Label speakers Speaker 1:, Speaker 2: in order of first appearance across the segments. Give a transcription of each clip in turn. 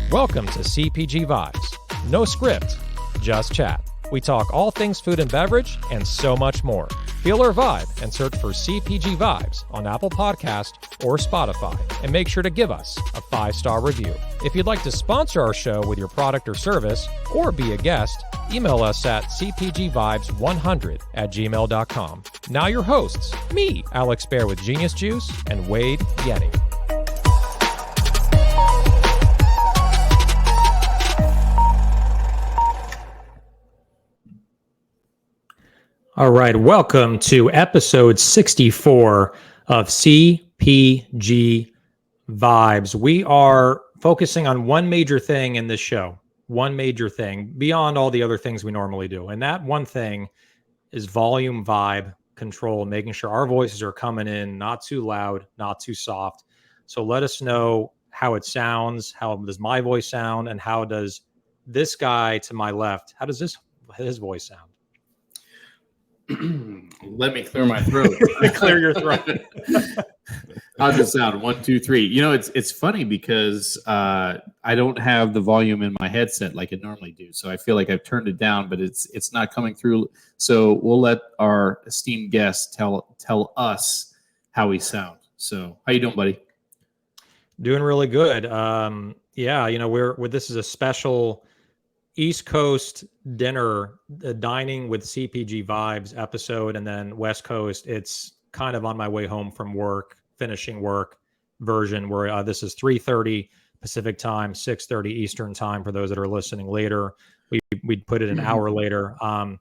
Speaker 1: Welcome to CPG Vibes. No script, just chat. We talk all things food and beverage and so much more. Feel our vibe and search for CPG Vibes on Apple Podcast or Spotify, and make sure to give us a 5-star review. If you'd like to sponsor our show with your product or service or be a guest, email us at cpgvibes100@gmail.com. Now your hosts, me, Alex Baer with Genius Juice, and Wade Yeti. All right, welcome to episode 64 of CPG Vibes. We are focusing on one major thing in this show, one major thing beyond all the other things we normally do. And that one thing is volume vibe control, making sure our voices are coming in not too loud, not too soft. So let us know how it sounds, how does my voice sound, and how does this guy to my left, how does his voice sound?
Speaker 2: Let me clear my throat.
Speaker 1: Clear your throat.
Speaker 2: How's it sound? 1, 2, 3. You know, it's funny because I don't have the volume in my headset like I normally do. So I feel like I've turned it down, but it's not coming through. So we'll let our esteemed guest tell us how we sound. So how you doing, buddy?
Speaker 1: Doing really good. Yeah, you know, this is a special East Coast dinner, dining with CPG Vibes episode, and then West Coast, it's kind of on my way home from work, finishing work version where this is 3:30 Pacific time, 6:30 Eastern time for those that are listening later. We'd put it an hour later. I'm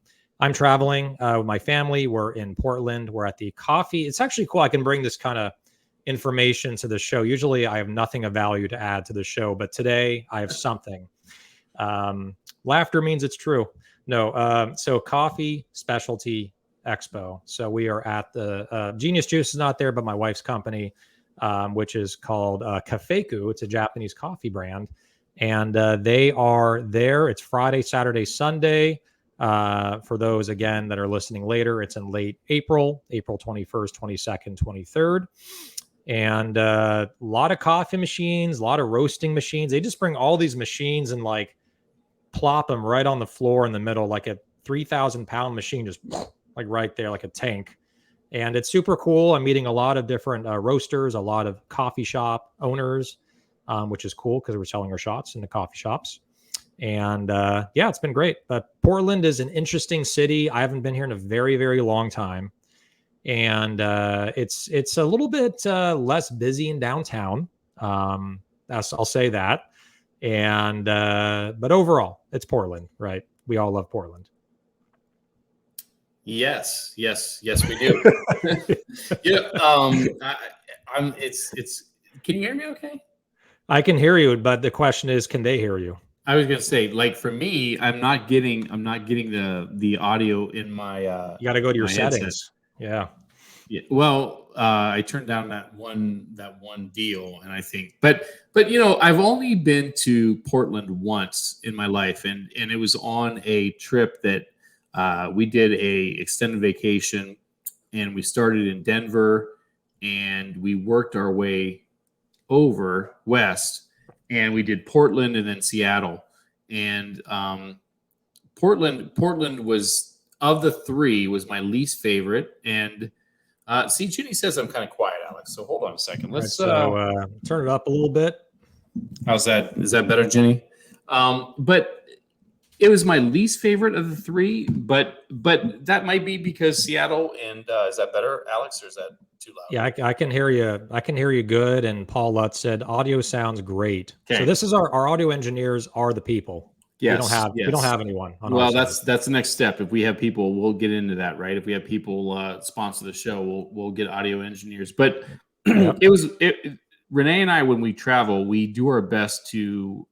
Speaker 1: traveling with my family. We're in Portland. We're at the coffee. It's actually cool. I can bring this kind of information to the show. Usually I have nothing of value to add to the show, but today I have something. Laughter means it's true. No. So Coffee Specialty Expo. So we are at the Genius Juice is not there, but my wife's company, which is called Cafeku. It's a Japanese coffee brand. And they are there. It's Friday, Saturday, Sunday. For those, again, that are listening later, it's in late April 21st, 22nd, 23rd. And a lot of coffee machines, a lot of roasting machines. They just bring all these machines and like plop them right on the floor in the middle, like a 3,000-pound machine, just like right there, like a tank. And it's super cool. I'm meeting a lot of different roasters, a lot of coffee shop owners, which is cool because we're selling our shots in the coffee shops. And yeah, it's been great. But Portland is an interesting city. I haven't been here in a very, very long time. And it's a little bit less busy in downtown. I'll say that. And but overall, it's Portland, right? We all love Portland.
Speaker 2: Yes, we do. Yeah. It's. Can you hear me? Okay.
Speaker 1: I can hear you, but the question is, can they hear you?
Speaker 2: I was gonna say, like for me, I'm not getting the audio in my.
Speaker 1: You got to go to your settings.
Speaker 2: Headset.
Speaker 1: Yeah.
Speaker 2: Well, I turned down that one deal, and I think, but you know, I've only been to Portland once in my life, and it was on a trip that we did a extended vacation, and we started in Denver, and we worked our way over west, and we did Portland and then Seattle, and Portland was, of the three, was my least favorite, and see, Ginny says I'm kind of quiet, Alex. So hold on a second. Let's
Speaker 1: turn it up a little bit.
Speaker 2: How's that? Is that better, Ginny? But it was my least favorite of the three. But that might be because Seattle. And is that better, Alex, or is that too loud?
Speaker 1: Yeah, I can hear you. I can hear you good. And Paul Lutz said audio sounds great.
Speaker 2: Okay.
Speaker 1: So this is our audio engineers are the people.
Speaker 2: Yes,
Speaker 1: we don't have anyone.
Speaker 2: Well, that's the next step. If we have people, we'll get into that, right? If we have people sponsor the show, we'll get audio engineers. But
Speaker 1: Yep.
Speaker 2: Renee and I, when we travel, we do our best to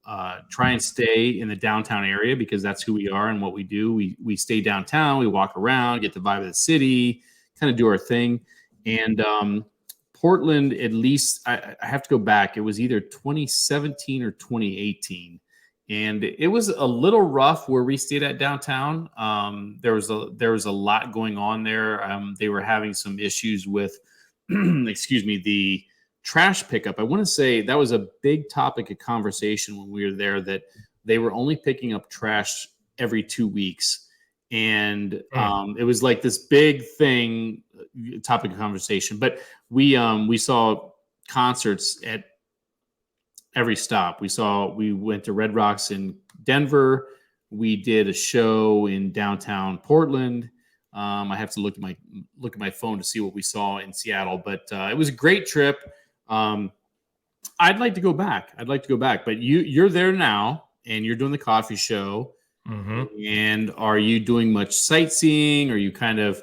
Speaker 2: try and stay in the downtown area because that's who we are and what we do. We stay downtown, we walk around, get the vibe of the city, kind of do our thing. And Portland, at least I have to go back. It was either 2017 or 2018. And it was a little rough where we stayed at downtown. There was a lot going on there. They were having some issues with, excuse me, the trash pickup. I want to say that was a big topic of conversation when we were there, that they were only picking up trash every 2 weeks. And it was like this big thing, topic of conversation. But we saw concerts at every stop. We went to Red Rocks in Denver. We did a show in downtown Portland. I have to look at my phone to see what we saw in Seattle, but it was a great trip. I'd like to go back. But you're there now, and you're doing the coffee show.
Speaker 1: Mm-hmm.
Speaker 2: And are you doing much sightseeing? Are you kind of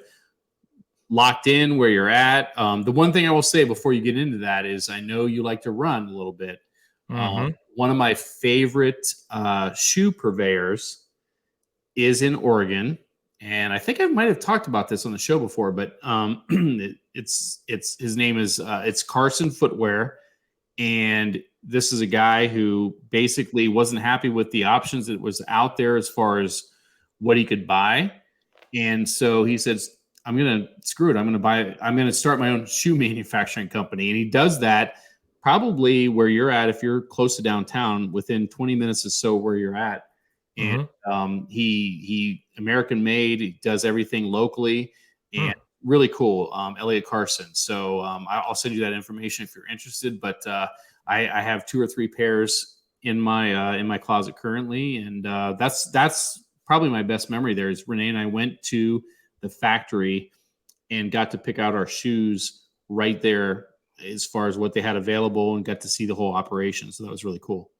Speaker 2: locked in where you're at? The one thing I will say before you get into that is I know you like to run a little bit.
Speaker 1: Mm-hmm.
Speaker 2: One of my favorite shoe purveyors is in Oregon. And I think I might have talked about this on the show before, but it's his name is it's Carson Footwear, and this is a guy who basically wasn't happy with the options that was out there as far as what he could buy, and so he says, "I'm gonna screw it. I'm gonna start my own shoe manufacturing company," and he does that probably where you're at. If you're close to downtown, within 20 minutes or so where you're at. And he American made. He does everything locally, and really cool. Elliot Carson. So I'll send you that information if you're interested. But I have 2 or 3 pairs in my closet currently, and that's probably my best memory. There is Renee and I went to the factory and got to pick out our shoes right there as far as what they had available, and got to see the whole operation. So that was really cool.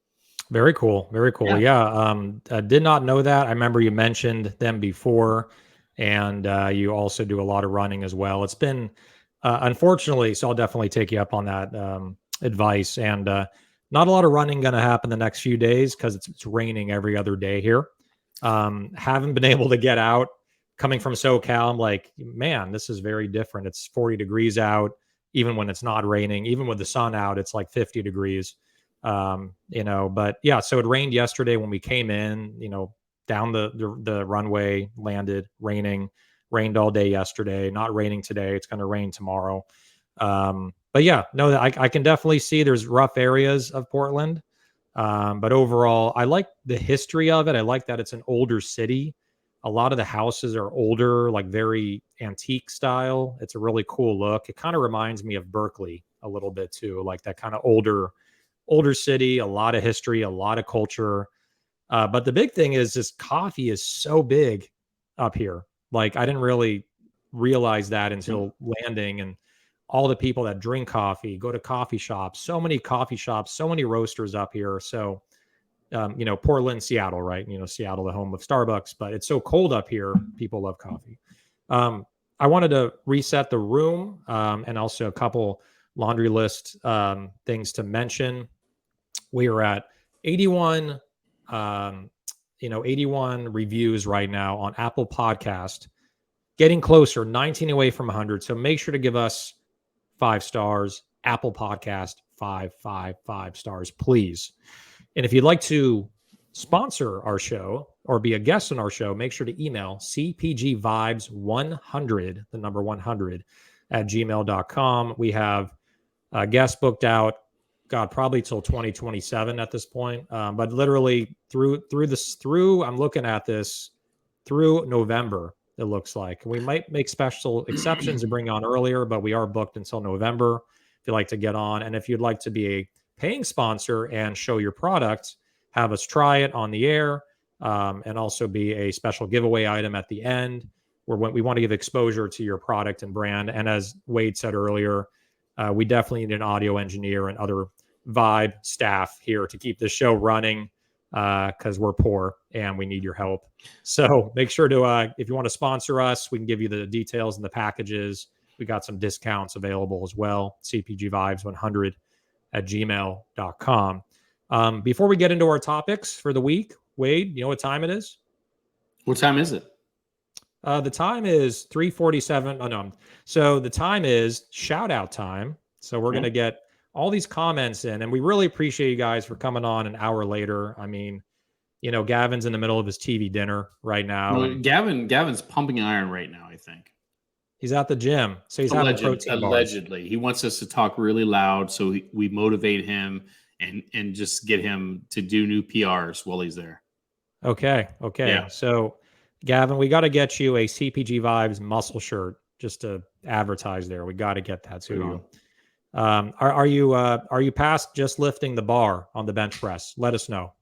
Speaker 1: Very cool. Very cool. Yeah. I did not know that. I remember you mentioned them before, and you also do a lot of running as well. It's been, unfortunately, so I'll definitely take you up on that advice. And not a lot of running going to happen the next few days because it's raining every other day here. Haven't been able to get out. Coming from SoCal, I'm like, man, this is very different. It's 40 degrees out, even when it's not raining. Even with the sun out, it's like 50 degrees. But yeah, so it rained yesterday when we came in, down the runway, landed, rained all day yesterday, not raining today. It's going to rain tomorrow. But yeah, no, I can definitely see there's rough areas of Portland. But overall, I like the history of it. I like that it's an older city. A lot of the houses are older, like very antique style. It's a really cool look. It kind of reminds me of Berkeley a little bit too, like that kind of older city, a lot of history, a lot of culture. But the big thing is this coffee is so big up here. Like I didn't really realize that until landing, and all the people that drink coffee, go to coffee shops, so many coffee shops, so many roasters up here. So, Portland, Seattle, right? Seattle, the home of Starbucks, but it's so cold up here. People love coffee. I wanted to reset the room and also a couple laundry list things to mention. We are at 81 reviews right now on Apple Podcast, getting closer, 19 away from 100. So make sure to give us 5 stars. Apple Podcast, 5 stars, please. And if you'd like to sponsor our show or be a guest on our show, make sure to email cpgvibes100, the number 100 at gmail.com. We have guests booked out, probably till 2027 at this point. But literally through I'm looking at this through November, it looks like. We might make special exceptions and bring on earlier, but we are booked until November. If you'd like to get on, and if you'd like to be a paying sponsor and show your product, have us try it on the air, and also be a special giveaway item at the end, where we want to give exposure to your product and brand. And as Wade said earlier, we definitely need an audio engineer and other Vibe staff here to keep the show running, because we're poor and we need your help. So make sure to, if you want to sponsor us, we can give you the details and the packages. We got some discounts available as well. cpgvibes100@gmail.com. Before we get into our topics for the week, Wade, you know what time it is?
Speaker 2: What time is it?
Speaker 1: The time is 3:47. Oh no. So the time is shout out time. So we're going to get all these comments in, and we really appreciate you guys for coming on an hour later. I mean, Gavin's in the middle of his TV dinner right now.
Speaker 2: No, Gavin's pumping iron right now, I think.
Speaker 1: He's at the gym. So he's having protein bars.
Speaker 2: Allegedly. He wants us to talk really loud so we motivate him and just get him to do new PRs while he's there.
Speaker 1: Okay.
Speaker 2: Yeah.
Speaker 1: So Gavin, we got to get you a CPG Vibes muscle shirt just to advertise there. We got to get that to you. Are you past just lifting the bar on the bench press? Let us know.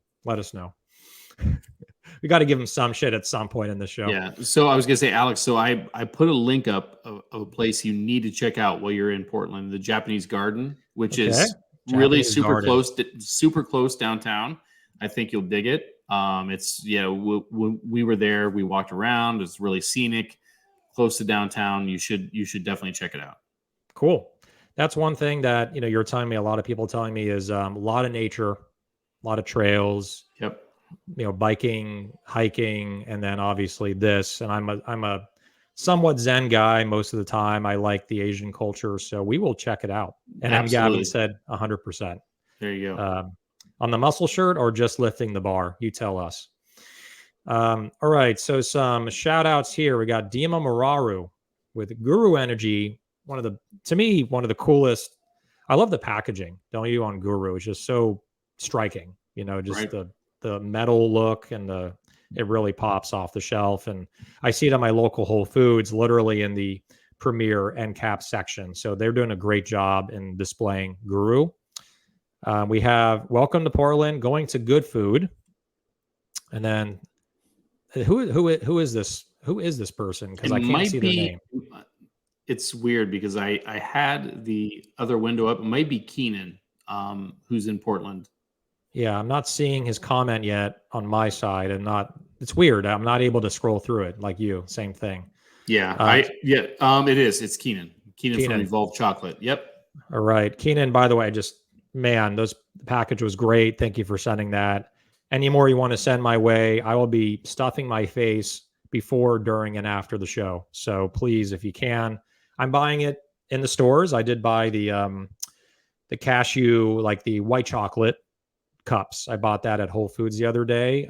Speaker 1: We got to give him some shit at some point in the show.
Speaker 2: Yeah. So I was gonna say, Alex. So I put a link up of a place you need to check out while you're in Portland, the Japanese Garden, which is really super close downtown. I think you'll dig it. We were there. We walked around. It's really scenic, close to downtown. You should definitely check it out.
Speaker 1: Cool. That's one thing that you're telling me. A lot of people telling me is a lot of nature, a lot of trails.
Speaker 2: Yep.
Speaker 1: Biking, hiking, and then obviously this. And I'm a somewhat Zen guy most of the time. I like the Asian culture, so we will check it out. And then Gavin said 100%.
Speaker 2: There you go.
Speaker 1: On the muscle shirt or just lifting the bar? You tell us. All right. So some shout outs here. We got Dima Mararu with Guru Energy. One of the coolest. I love the packaging, don't you, on Guru? It's just so striking, the metal look and it really pops off the shelf. And I see it on my local Whole Foods, literally in the premier end cap section. So they're doing a great job in displaying Guru. We have Welcome to Portland, going to Good Food. And then who is this? Who is this person? Because I can't see their name.
Speaker 2: It's weird because I had the other window up. It might be Keenan, who's in Portland.
Speaker 1: Yeah, I'm not seeing his comment yet on my side, and it's weird. I'm not able to scroll through it like you. Same thing.
Speaker 2: Yeah, it is. It's Keenan. Keenan from Evolved Chocolate. Yep.
Speaker 1: All right, Keenan. By the way, the package was great. Thank you for sending that. Any more you want to send my way, I will be stuffing my face before, during, and after the show. So please, if you can, I'm buying it in the stores. I did buy the cashew, like the white chocolate cups. I bought that at Whole Foods the other day.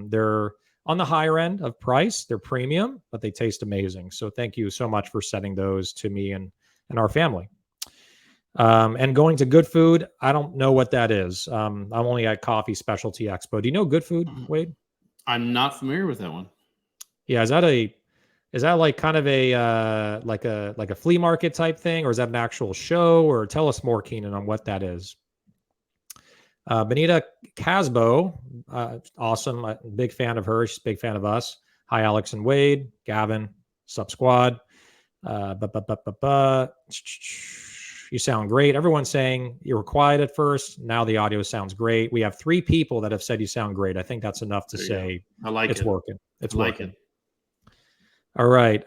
Speaker 1: They're on the higher end of price. They're premium, but they taste amazing. So thank you so much for sending those to me and our family. And going to Good Food, I don't know what that is. I'm only at Coffee Specialty Expo. Do you know Good Food, Wade?
Speaker 2: I'm not familiar with that one.
Speaker 1: Yeah, is that like kind of a like a flea market type thing, or is that an actual show? Or tell us more, Keenan, on what that is. Benita Casbo, awesome. I'm a big fan of her. She's a big fan of us. Hi, Alex and Wade, Gavin, Sup Squad. You sound great. Everyone's saying you were quiet at first. Now the audio sounds great. We have 3 people that have said you sound great. I think that's enough to say
Speaker 2: I like
Speaker 1: it's working. It's working.
Speaker 2: It.
Speaker 1: All right.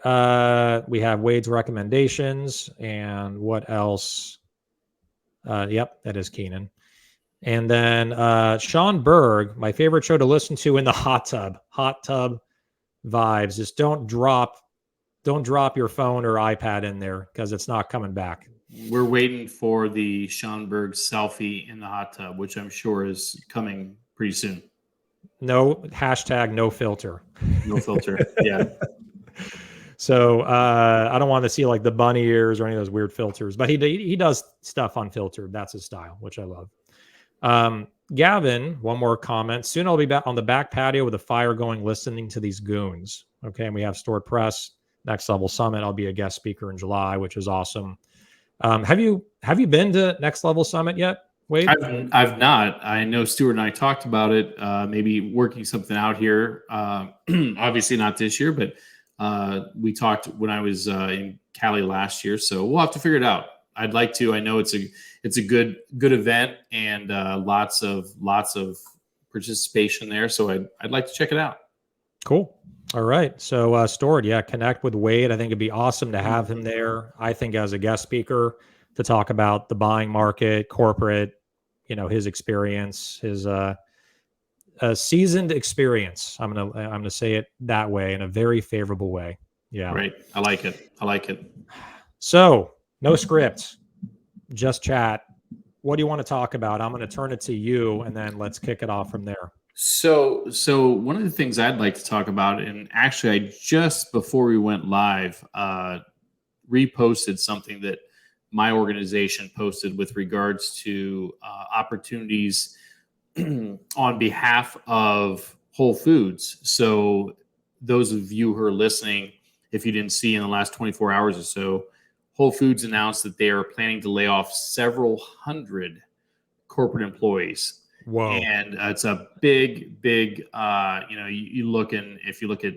Speaker 1: We have Wade's recommendations and what else? Yep, that is Keenan. And then Sean Berg, my favorite show to listen to in the hot tub vibes. Just don't drop your phone or iPad in there because it's not coming back.
Speaker 2: We're waiting for the Sean Berg selfie in the hot tub, which I'm sure is coming pretty soon.
Speaker 1: No filter.
Speaker 2: No filter. Yeah.
Speaker 1: So I don't want to see like the bunny ears or any of those weird filters, but he does stuff unfiltered. That's his style, which I love. Gavin, one more comment. Soon I'll be back on the back patio with a fire going, listening to these goons. Okay. And we have Stored Press, Next Level Summit. I'll be a guest speaker in July, which is awesome. Have you been to Next Level Summit yet, Wade?
Speaker 2: I've not. I know Stuart and I talked about it, maybe working something out here. Obviously not this year, but we talked when I was in Cali last year. So we'll have to figure it out. I'd like to. I know it's a good event and lots of participation there. So I'd like to check it out.
Speaker 1: Cool. All right. So, Stored, yeah, connect with Wade. I think it'd be awesome to have him there. I think as a guest speaker to talk about the buying market, corporate, his experience, his seasoned experience. I'm gonna say it that way in a very favorable way. Yeah.
Speaker 2: Right. I like it. I like it.
Speaker 1: So, no script, just chat. What do you want to talk about? I'm going to turn it to you, and then let's kick it off from there.
Speaker 2: So one of the things I'd like to talk about, and actually, I just before we went live, reposted something that my organization posted with regards to opportunities on behalf of Whole Foods. So those of you who are listening, if you didn't see in the last 24 hours or so, Whole Foods announced that they are planning to lay off several hundred corporate employees.
Speaker 1: Whoa.
Speaker 2: And it's a big, you look in, if you look at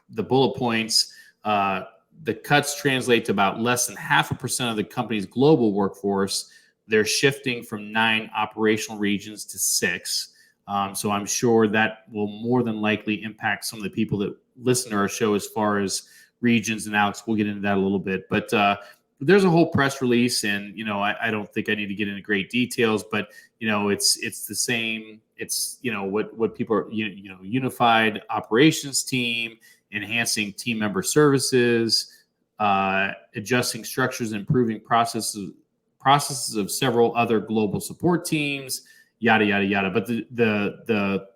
Speaker 2: the bullet points, the cuts translate to about less than 0.5% of the company's global workforce. They're shifting from 9 operational regions to 6. So I'm sure that will more than likely impact some of the people that listen to our show as far as regions. And Alex, we'll get into that a little bit. But there's a whole press release, and I don't think I need to get into great details, but it's the same. It's what people are unified operations team, enhancing team member services, adjusting structures, improving processes of several other global support teams, yada yada yada. But the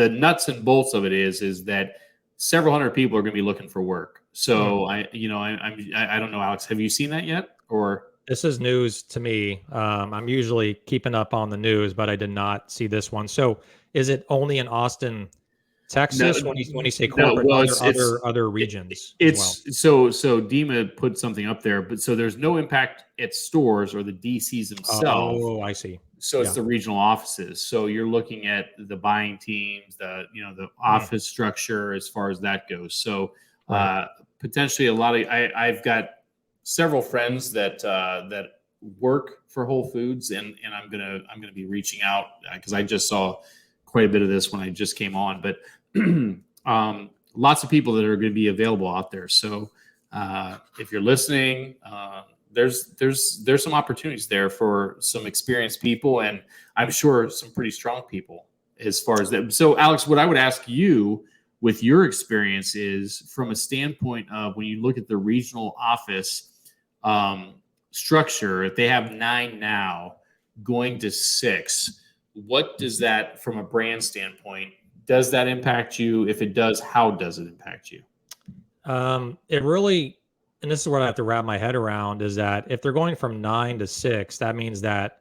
Speaker 2: nuts and bolts of it is that several hundred people are going to be looking for work. So I don't know, Alex, have you seen that yet? Or
Speaker 1: this is news to me. I'm usually keeping up on the news, but I did not see this one. So is it only in Austin, Texas, when you say corporate,
Speaker 2: well,
Speaker 1: other regions as
Speaker 2: it's
Speaker 1: well?
Speaker 2: so Dima put something up there, but so there's no impact at stores or the DCs themselves.
Speaker 1: Oh, I see.
Speaker 2: So it's the regional offices. So you're looking at the buying teams, the office structure as far as that goes. So potentially a lot of I've got several friends that work for Whole Foods, and I'm gonna be reaching out because I just saw quite a bit of this when I just came on. But lots of people that are going to be available out there. So if you're listening, there's some opportunities there for some experienced people, and I'm sure some pretty strong people as far as that. So Alex, what I would ask you with your experience is from a standpoint of when you look at the regional office structure, if they have 9 now going to 6, what does that from a brand standpoint, does that impact you? If it does, how does it impact you?
Speaker 1: It really, and this is what I have to wrap my head around, is that if they're going from 9 to 6, that means that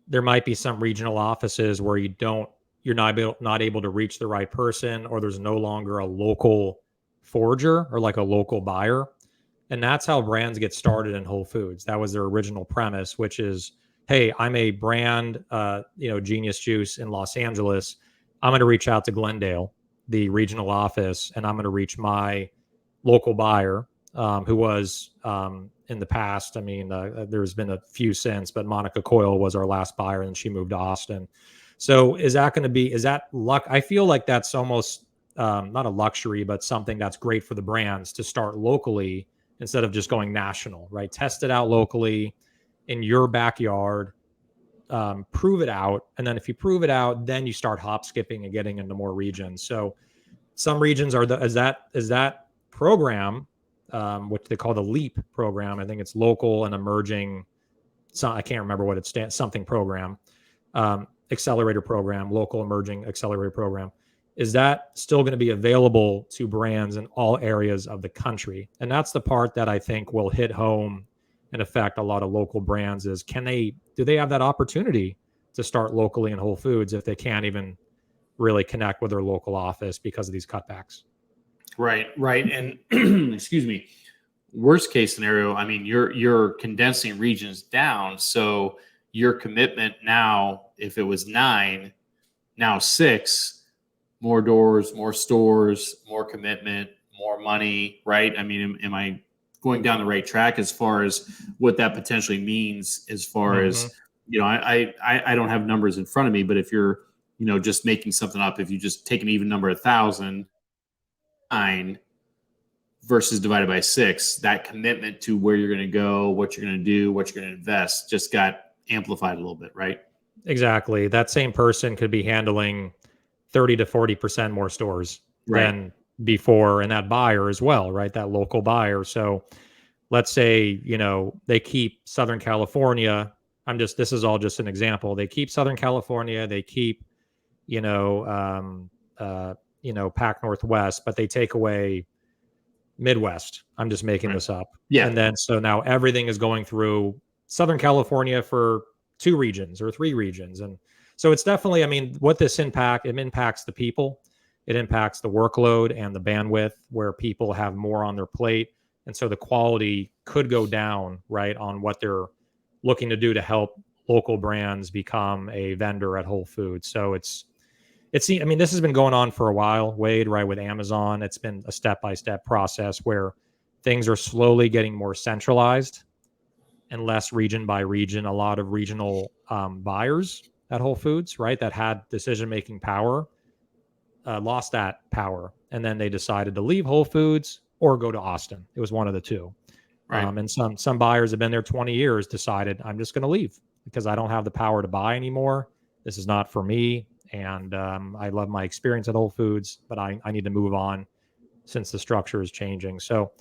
Speaker 1: there might be some regional offices where you're not able to reach the right person, or there's no longer a local forager or like a local buyer. And that's how brands get started in Whole Foods. That was their original premise, which is, hey, I'm a brand, Genius Juice in Los Angeles. I'm going to reach out to Glendale, the regional office, and I'm going to reach my local buyer, who was in the past. I mean, there's been a few since, but Monica Coyle was our last buyer, and she moved to Austin. So is that luck? I feel like that's almost not a luxury, but something that's great for the brands to start locally instead of just going national, right? Test it out locally in your backyard, prove it out. And then if you prove it out, then you start hop skipping and getting into more regions. So some regions is that program, which they call the LEAP program. I think it's local and emerging. So I can't remember what it stands, something program, accelerator program, local emerging accelerator program. Is that still going to be available to brands in all areas of the country? And that's the part that I think will hit home and affect a lot of local brands is do they have that opportunity to start locally in Whole Foods if they can't even really connect with their local office because of these cutbacks?
Speaker 2: Right. And excuse me, worst case scenario, I mean, you're condensing regions down. So your commitment now, if it was 9, now 6, more doors, more stores, more commitment, more money, right? I mean, am I going down the right track as far as what that potentially means as far as, I don't have numbers in front of me, but if you're, just making something up, if you just take an even number 1,000, 9 versus divided by 6, that commitment to where you're going to go, what you're going to do, what you're going to invest just got amplified a little bit, right?
Speaker 1: Exactly. That same person could be handling 30 to 40% more stores than before, and that buyer as well, right? That local buyer. So let's say, they keep Southern California. This is all just an example. They keep Southern California, they keep, Pac Northwest, but they take away Midwest. I'm just making this up.
Speaker 2: Yeah.
Speaker 1: And then so now everything is going through Southern California for 2 regions or 3 regions. And so it's definitely, what this it impacts the people. It impacts the workload and the bandwidth where people have more on their plate. And so the quality could go down, right, on what they're looking to do to help local brands become a vendor at Whole Foods. So this has been going on for a while, Wade, right, with Amazon. It's been a step-by-step process where things are slowly getting more centralized and less region by region. A lot of regional buyers at Whole Foods, right, that had decision-making power, lost that power. And then they decided to leave Whole Foods or go to Austin. It was one of the two.
Speaker 2: Right.
Speaker 1: And some buyers have been there 20 years, decided, I'm just going to leave because I don't have the power to buy anymore. This is not for me. And I love my experience at Whole Foods, but I need to move on since the structure is changing. So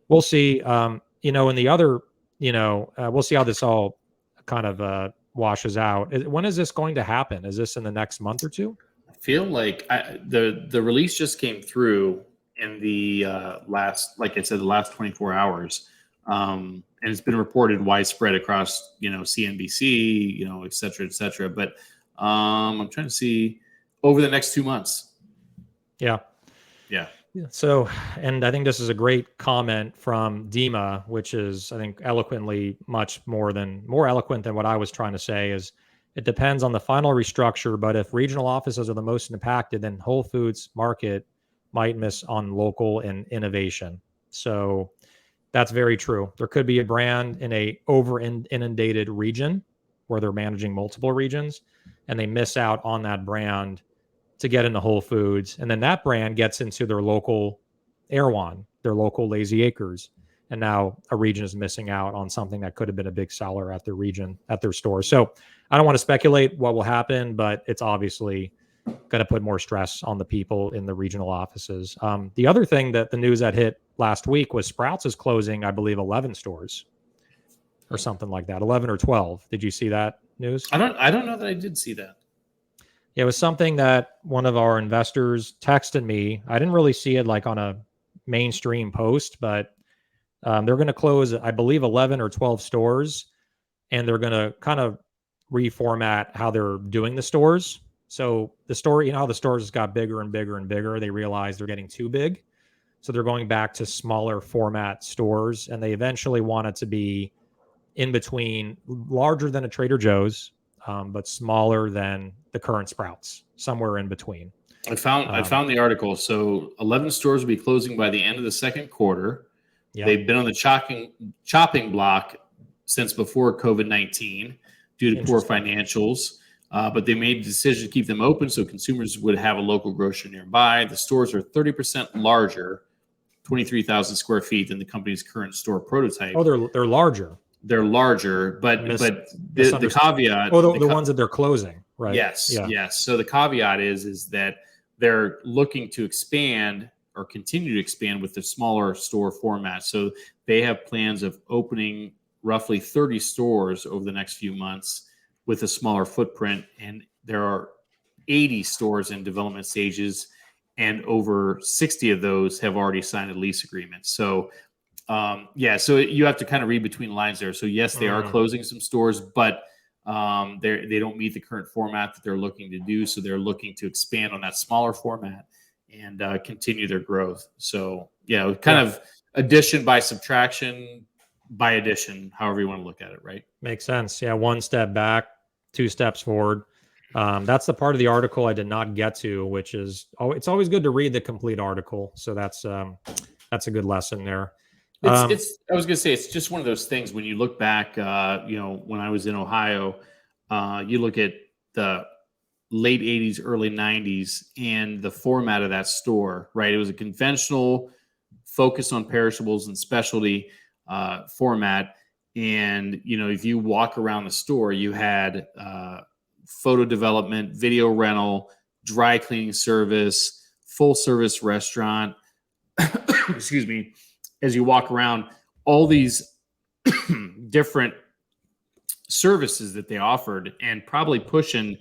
Speaker 1: we'll see. And the other, we'll see how this all kind of washes out. When is this going to happen? Is this in the next month or two?
Speaker 2: I feel like the release just came through in the last 24 hours. And it's been reported widespread across, CNBC, et cetera, et cetera. But I'm trying to see over the next 2 months.
Speaker 1: Yeah. So, and I think this is a great comment from Dima, which is, I think, eloquently more eloquent than what I was trying to say. Is it depends on the final restructure, but if regional offices are the most impacted, then Whole Foods Market might miss on local and innovation. So that's very true. There could be a brand in a inundated region where they're managing multiple regions, and they miss out on that brand to get into Whole Foods. And then that brand gets into their local Erewhon, their local Lazy Acres. And now a region is missing out on something that could have been a big seller at their region, at their store. So I don't want to speculate what will happen, but it's obviously going to put more stress on the people in the regional offices. The other thing that the news that hit last week was Sprouts is closing, I believe, 11 stores or something like that, 11 or 12. Did you see that news?
Speaker 2: I don't know that I did see that.
Speaker 1: It was something that one of our investors texted me. I didn't really see it like on a mainstream post, but they're going to close, I believe, 11 or 12 stores, and they're going to kind of reformat how they're doing the stores. So the store, how the stores got bigger and bigger and bigger. They realized they're getting too big. So they're going back to smaller format stores, and they eventually want it to be in between, larger than a Trader Joe's, but smaller than the current Sprouts, somewhere in between.
Speaker 2: I found the article. So 11 stores will be closing by the end of the second quarter. Yep. They've been on the chopping block since before COVID-19 due to poor financials. But they made a decision to keep them open so consumers would have a local grocery nearby. The stores are 30% larger, 23,000 square feet, than the company's current store prototype.
Speaker 1: Oh, they're larger.
Speaker 2: They're larger, but the caveat.
Speaker 1: Oh, the ones that they're closing, right?
Speaker 2: Yes, yes. So the caveat is that they're looking to expand or continue to expand with the smaller store format. So they have plans of opening roughly 30 stores over the next few months with a smaller footprint, and there are 80 stores in development stages, and over 60 of those have already signed a lease agreement. So so you have to kind of read between lines there. So yes, they are closing some stores, but they don't meet the current format that they're looking to do. So they're looking to expand on that smaller format and continue their growth. So kind of addition by subtraction by addition, however you want to look at it, right?
Speaker 1: Makes sense. Yeah, one step back, 2 steps forward. That's the part of the article I did not get to, which is it's always good to read the complete article. So that's a good lesson there.
Speaker 2: I was going to say, it's just one of those things when you look back, when I was in Ohio, you look at the late 80s, early 90s, and the format of that store, right? It was a conventional focus on perishables and specialty format. And, you know, if you walk around the store, you had photo development, video rental, dry cleaning service, full service restaurant. Excuse me. As you walk around, all these different services that they offered, and probably pushing,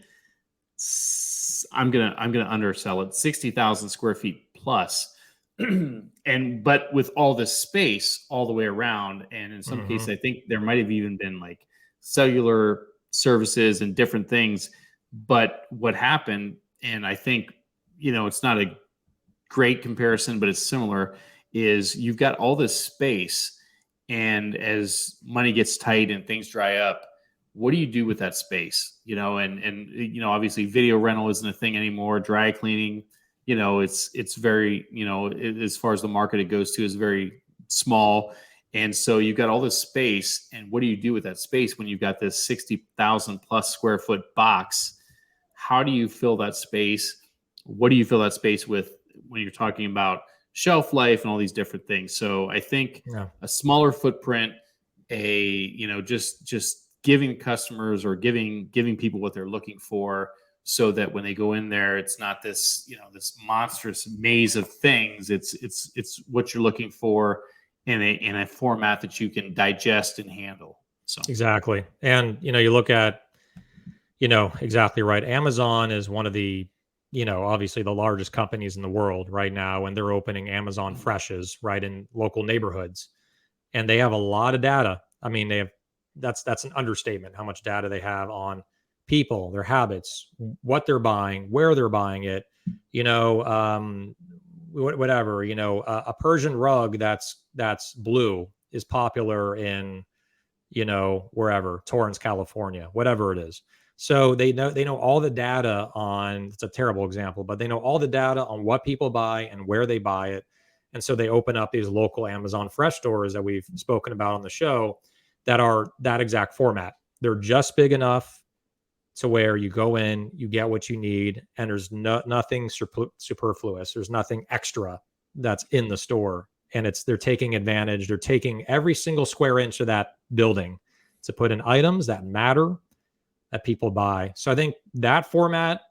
Speaker 2: I'm gonna undersell it, 60,000 square feet plus. And but with all this space all the way around, and in some cases I think there might have even been like cellular services and different things. But what happened, and I think, you know, it's not a great comparison, but it's similar, is you've got all this space, and as money gets tight and things dry up, what do you do with that space? You know, and you know, obviously video rental isn't a thing anymore. Dry cleaning, you know, it's very, you know, as far as the market it goes to is very small. And so you've got all this space, and what do you do with that space when you've got this 60,000 plus square foot box? How do you fill that space? What do you fill that space with when you're talking about shelf life and all these different things? So I think a smaller footprint, you know, just giving customers or giving people what they're looking for, so that when they go in there, it's not this, you know, this monstrous maze of things. It's what you're looking for in a format that you can digest and handle. So
Speaker 1: exactly. And, you know, you look at, you know, exactly right. Amazon is one of the, you know, obviously the largest companies in the world right now, and they're opening Amazon Freshes right in local neighborhoods. And they have a lot of data. I mean, that's an understatement how much data they have on people, their habits, what they're buying, where they're buying it, you know, whatever, you know, a Persian rug that's blue is popular in, you know, wherever, Torrance, California, whatever it is. So they know all the data on, it's a terrible example, but they know all the data on what people buy and where they buy it. And so they open up these local Amazon Fresh stores that we've spoken about on the show that are that exact format. They're just big enough to where you go in, you get what you need, and there's nothing superfluous. There's nothing extra that's in the store. And they're taking advantage. They're taking every single square inch of that building to put in items that matter, that people buy. So I think that format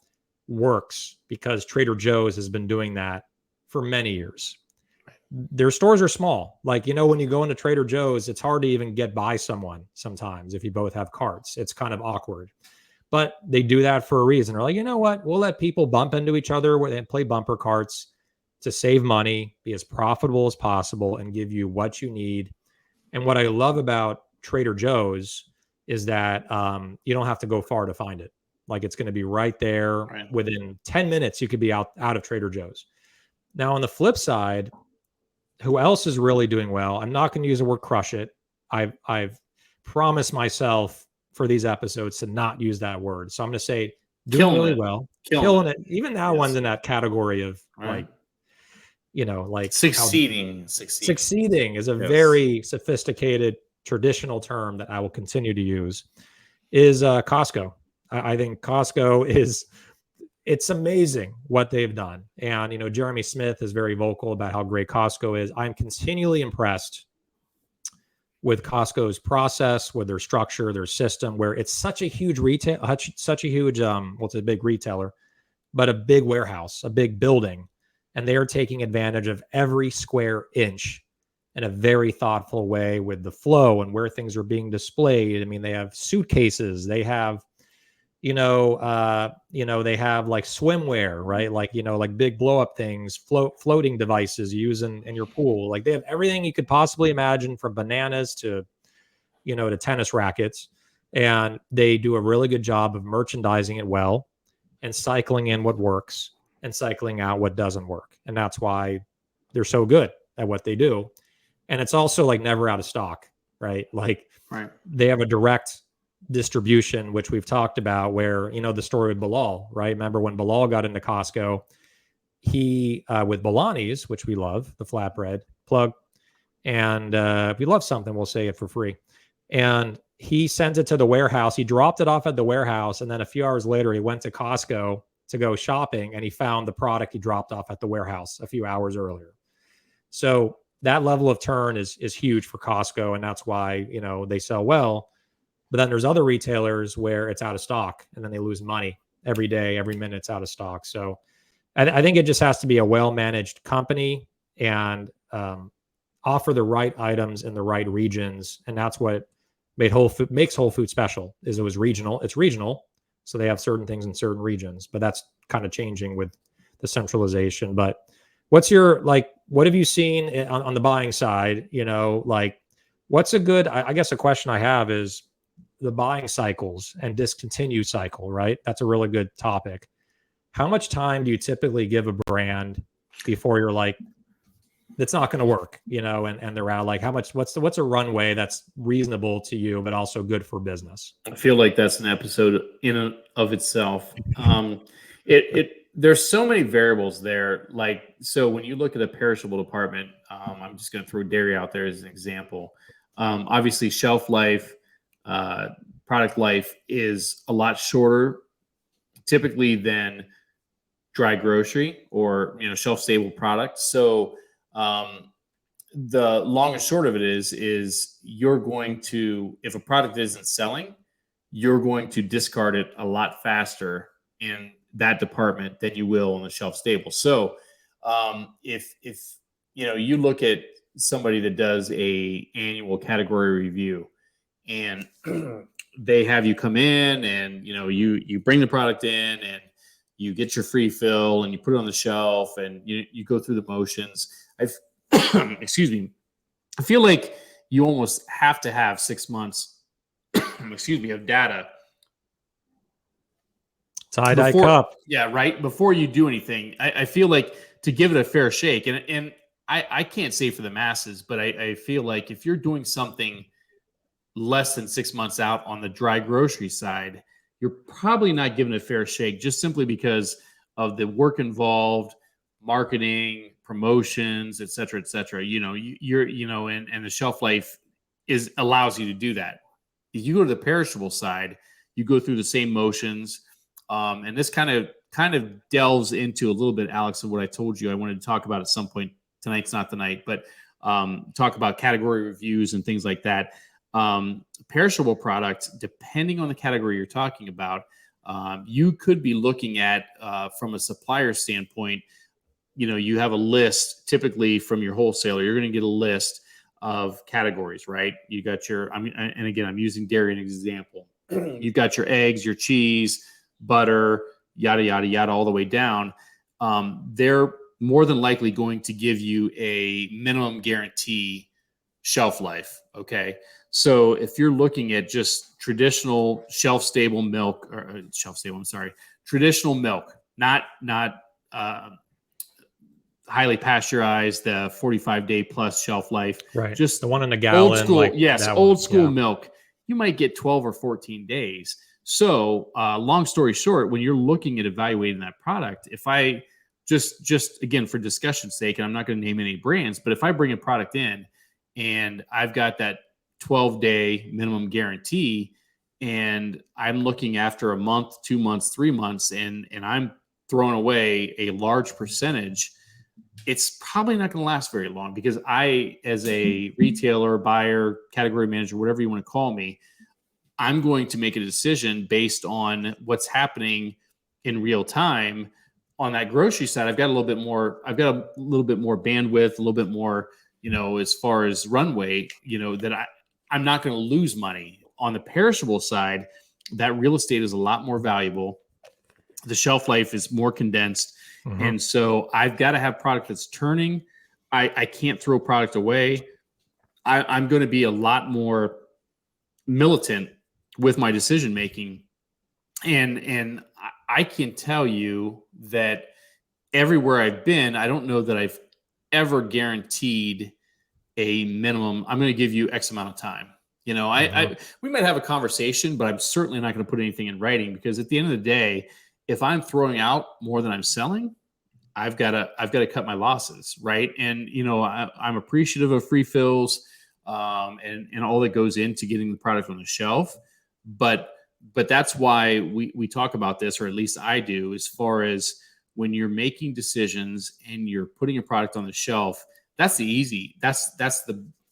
Speaker 1: works because Trader Joe's has been doing that for many years. Their stores are small. Like, you know, when you go into Trader Joe's, it's hard to even get by someone sometimes if you both have carts. It's kind of awkward. But they do that for a reason. They're like, you know what? We'll let people bump into each other where they play bumper carts to save money, be as profitable as possible, and give you what you need. And what I love about Trader Joe's is that you don't have to go far to find it. Like, it's going to be right there.
Speaker 2: Right.
Speaker 1: Within 10 minutes, you could be out of Trader Joe's. Now, on the flip side, who else is really doing well? I'm not going to use the word crush it. I've promised myself for these episodes to not use that word. So I'm going to say doing really well, killing it. Even that one's in that category of like, you know, like
Speaker 2: succeeding
Speaker 1: is a very sophisticated traditional term that I will continue to use, is Costco. I think Costco it's amazing what they've done. And, you know, Jeremy Smith is very vocal about how great Costco is. I'm continually impressed with Costco's process, with their structure, their system, where it's such a huge retail, such a huge, well, it's a big retailer, but a big warehouse, a big building. And they are taking advantage of every square inch in a very thoughtful way with the flow and where things are being displayed. I mean, they have suitcases, they have, they have like swimwear, right? Like, you know, like big blow up things, floating devices you use in your pool. Like, they have everything you could possibly imagine, from bananas to, you know, to tennis rackets. And they do a really good job of merchandising it well and cycling in what works and cycling out what doesn't work. And that's why they're so good at what they do. And it's also like never out of stock, right? Like, they have a direct distribution, which we've talked about, where, you know, the story with Bilal, right? Remember when Bilal got into Costco, he with Bolani's, which we love, the flatbread plug, and if we love something, we'll say it for free. And he sent it to the warehouse. He dropped it off at the warehouse, and then a few hours later, he went to Costco to go shopping, and he found the product he dropped off at the warehouse a few hours earlier. So that level of turn is huge for Costco, and that's why they sell well. But then there's other retailers where it's out of stock, and then they lose money every day, every minute it's out of stock. So I think it just has to be a well-managed company and offer the right items in the right regions, and that's what makes Whole Food special. Is it was regional. It's regional, so they have certain things in certain regions, but that's kind of changing with the centralization. But what's your what have you seen on the buying side? What's a good? I guess a question I have is the buying cycles and discontinued cycle. Right, that's a really good topic. How much time do you typically give a brand before you're like, it's not going to work, and they're out? Like, how much? What's a runway that's reasonable to you, but also good for business?
Speaker 2: I feel like that's an episode in and of itself. There's so many variables there. So when you look at a perishable department, I'm just going to throw dairy out there as an example. Obviously, shelf life, product life is a lot shorter, typically than dry grocery or shelf stable products. So the long and short of it is you're going to, if a product isn't selling, you're going to discard it a lot faster in that department than you will on the shelf stable. So if you look at somebody that does a annual category review and they have you come in and you bring the product in and you get your free fill and you put it on the shelf and you go through the motions. Excuse me. I feel like you almost have to have 6 months, of data.
Speaker 1: Tie-dye cup.
Speaker 2: Yeah, right. Before you do anything, I feel like to give it a fair shake, and I can't say for the masses, but I feel like if you're doing something less than 6 months out on the dry grocery side, you're probably not giving it a fair shake, just simply because of the work involved, marketing, promotions, et cetera, et cetera. And the shelf life allows you to do that. If you go to the perishable side, you go through the same motions. And this kind of delves into a little bit, Alex, of what I told you I wanted to talk about at some point. Tonight's not the night, but talk about category reviews and things like that. Perishable products, depending on the category you're talking about, you could be looking at from a supplier standpoint. You have a list typically from your wholesaler. You're going to get a list of categories, right? You got and again, I'm using dairy as an example. You've got your eggs, your cheese, butter, yada, yada, yada, all the way down. They're more than likely going to give you a minimum guarantee shelf life. Okay. So if you're looking at just traditional traditional milk, not highly pasteurized, the 45-day plus shelf life,
Speaker 1: right?
Speaker 2: Just
Speaker 1: the one in the gallon,
Speaker 2: old school milk, you might get 12 or 14 days. So long story short, when you're looking at evaluating that product, if I just again, for discussion's sake, and I'm not going to name any brands, but if I bring a product in and I've got that 12-day minimum guarantee and I'm looking after a month, 2 months, 3 months, and I'm throwing away a large percentage, it's probably not going to last very long, because I, as a retailer, buyer, category manager, whatever you want to call me, I'm going to make a decision based on what's happening in real time. On that grocery side, I've got a little bit more bandwidth, a little bit more, as far as runway, that I'm not going to lose money. On the perishable side, that real estate is a lot more valuable. The shelf life is more condensed. Mm-hmm. And so I've got to have product that's turning. I can't throw product away. I'm going to be a lot more militant with my decision making. And I can tell you that everywhere I've been, I don't know that I've ever guaranteed a minimum. I'm going to give you X amount of time. We might have a conversation, but I'm certainly not going to put anything in writing, because at the end of the day, if I'm throwing out more than I'm selling, I've got to cut my losses, right? And I'm appreciative of free fills. and all that goes into getting the product on the shelf. But that's why we talk about this, or at least I do, as far as when you're making decisions and you're putting a product on the shelf. That's the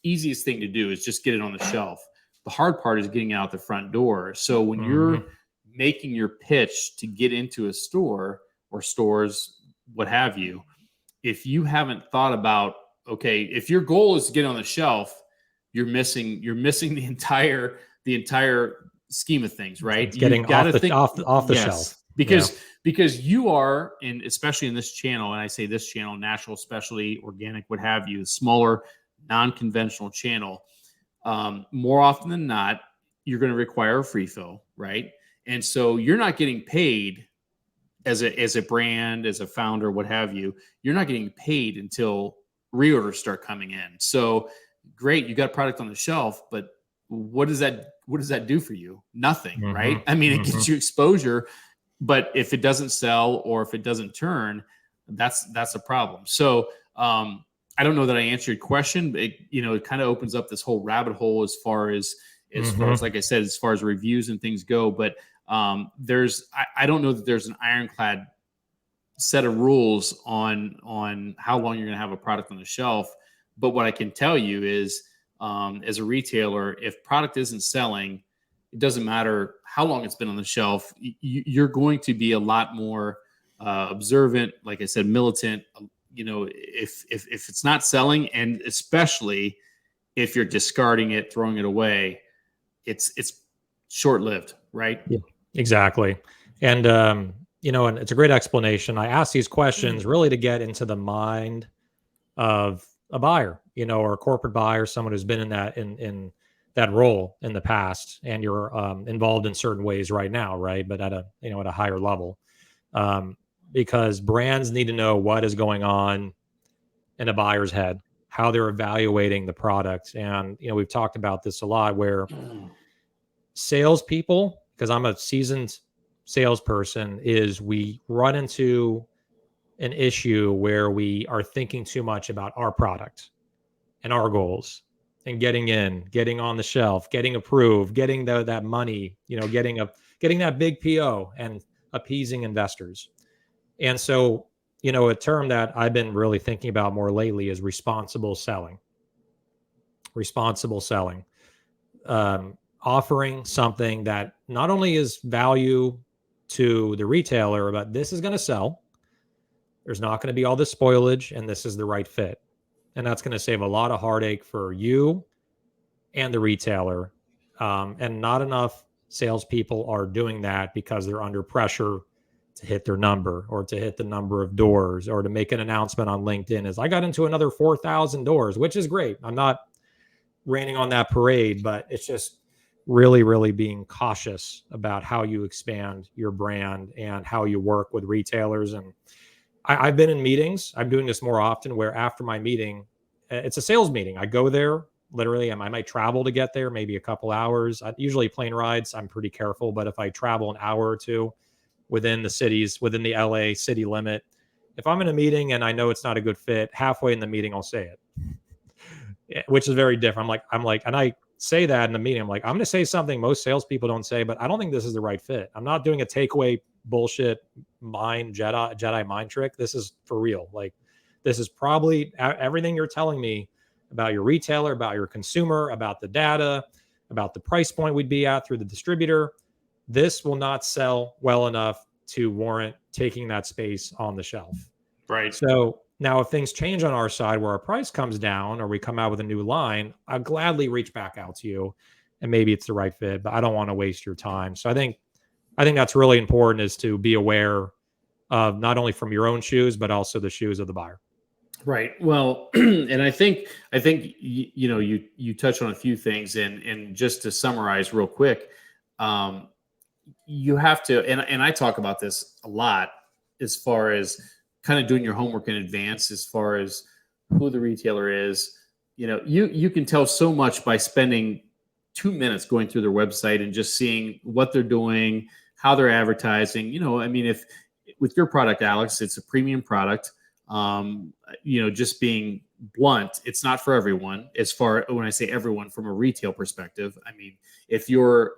Speaker 2: easiest thing to do, is just get it on the shelf. The hard part is getting out the front door. So when you're making your pitch to get into a store or stores, what have you, if you haven't thought about, okay, if your goal is to get on the shelf, you're missing the entire scheme of things, right?
Speaker 1: It's getting off the shelf.
Speaker 2: Because you are, and especially in this channel, and I say this channel, natural, specialty, organic, what have you, smaller, non-conventional channel, more often than not, you're going to require a free fill, right? And so you're not getting paid as a brand, as a founder, what have you. You're not getting paid until reorders start coming in. So great, you got a product on the shelf, but what does that do for you? Nothing, right? I mean, it gets you exposure, but if it doesn't sell or if it doesn't turn, that's a problem. So I don't know that I answered your question, but it kind of opens up this whole rabbit hole as far as like I said, as far as reviews and things go. But I don't know that there's an ironclad set of rules on how long you're going to have a product on the shelf. But what I can tell you is, as a retailer, if product isn't selling, it doesn't matter how long it's been on the shelf. You're going to be a lot more observant, like I said, militant. If it's not selling, and especially if you're discarding it, throwing it away, it's short-lived, right?
Speaker 1: Yeah, exactly. And and it's a great explanation. I ask these questions really to get into the mind of a buyer, or a corporate buyer, someone who's been in that role in the past, and you're involved in certain ways right now, right? But at a higher level, because brands need to know what is going on in a buyer's head, how they're evaluating the product. And we've talked about this a lot, where salespeople, because I'm a seasoned salesperson, is we run into an issue where we are thinking too much about our product and our goals, and getting on the shelf, getting approved, getting that money, getting that big PO, and appeasing investors. And so, a term that I've been really thinking about more lately is responsible selling. Responsible selling, offering something that not only is value to the retailer, but this is going to sell. There's not going to be all this spoilage, and this is the right fit. And that's going to save a lot of heartache for you and the retailer. And not enough salespeople are doing that because they're under pressure to hit their number, or to hit the number of doors, or to make an announcement on LinkedIn as I got into another 4,000 doors, which is great. I'm not raining on that parade, but it's just really, really being cautious about how you expand your brand and how you work with retailers. And I've been in meetings. I'm doing this more often, where after my meeting, it's a sales meeting. I go there literally, and I might travel to get there, maybe a couple hours. Usually plane rides, I'm pretty careful. But if I travel an hour or two within the LA city limit, if I'm in a meeting and I know it's not a good fit, halfway in the meeting, I'll say it, which is very different. I'm like, and I say that in the meeting, I'm like, I'm going to say something most salespeople don't say, but I don't think this is the right fit. I'm not doing a takeaway bullshit Jedi mind trick. This is for real. Like, this is probably everything you're telling me about your retailer, about your consumer, about the data, about the price point we'd be at through the distributor. This will not sell well enough to warrant taking that space on the shelf.
Speaker 2: Right.
Speaker 1: So now, if things change on our side, where our price comes down, or we come out with a new line, I'll gladly reach back out to you, and maybe it's the right fit, but I don't want to waste your time. So I think that's really important, is to be aware of not only from your own shoes, but also the shoes of the buyer.
Speaker 2: Right. Well, and I think you touched on a few things, and just to summarize real quick, you have to, and I talk about this a lot, as far as kind of doing your homework in advance, as far as who the retailer is. You can tell so much by spending 2 minutes going through their website and just seeing what they're doing, how they're advertising. I mean, if with your product, Alex, it's a premium product. Just being blunt, it's not for everyone. As far when I say everyone from a retail perspective, I mean, if you're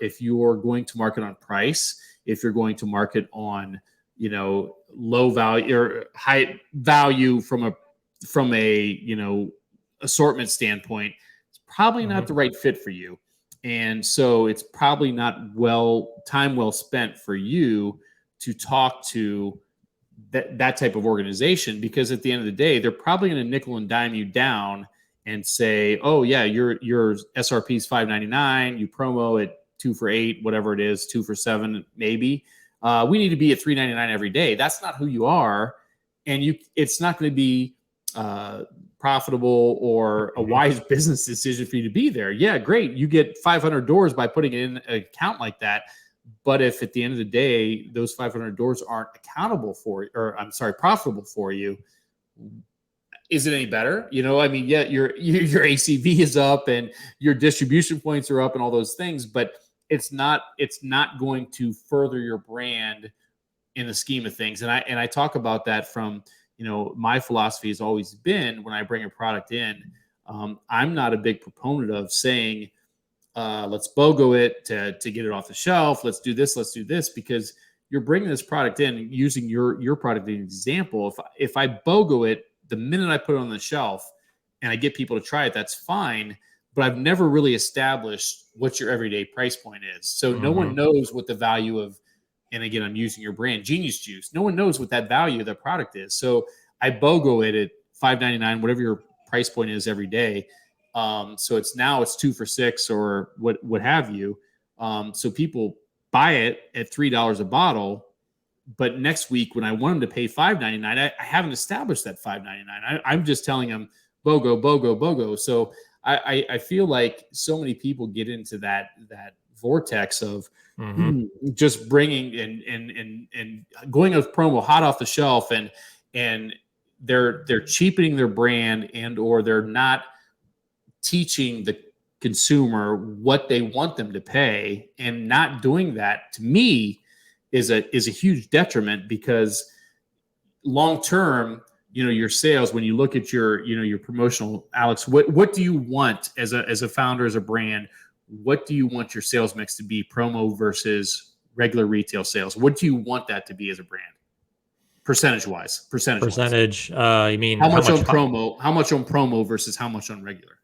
Speaker 2: going to market on price, if you're going to market on, low value or high value from a assortment standpoint, it's probably not the right fit for you. And so it's probably not time well spent for you to talk to that type of organization, because at the end of the day, they're probably going to nickel and dime you down and say, oh yeah, your SRP is $5.99, you promo at 2 for $8, whatever it is, 2 for $7, maybe. We need to be at $3.99 every day. That's not who you are. And it's not going to be profitable or a wise business decision for you to be there. Yeah, great. You get 500 doors by putting it in an account like that. But if at the end of the day, those 500 doors aren't profitable for you, is it any better? I mean, yeah, your ACV is up and your distribution points are up and all those things, but it's not going to further your brand in the scheme of things. And I talk about that from, my philosophy has always been, when I bring a product in, I'm not a big proponent of saying, let's BOGO it to get it off the shelf. Let's do this, because you're bringing this product in using your product as an example. If I BOGO it the minute I put it on the shelf and I get people to try it, that's fine. But I've never really established what your everyday price point is. So no one knows what the value of, and again, I'm using your brand, Genius Juice. No one knows what that value of the product is. So I BOGO it at $5.99, whatever your price point is every day. So it's 2 for $6 or what have you. So people buy it at $3 a bottle, but next week when I want them to pay $5.99, I haven't established that $5.99. I'm just telling them BOGO. So I feel like so many people get into that vortex of just bringing and going with promo hot off the shelf, and they're cheapening their brand, and or they're not teaching the consumer what they want them to pay. And not doing that, to me, is a huge detriment, because long term, your sales, when you look at your promotional, Alex, what do you want as a founder, as a brand? What do you want your sales mix to be, promo versus regular retail sales? What do you want that to be as a brand, percentage-wise?
Speaker 1: You mean
Speaker 2: how much on promo? How much on promo versus how much on regular?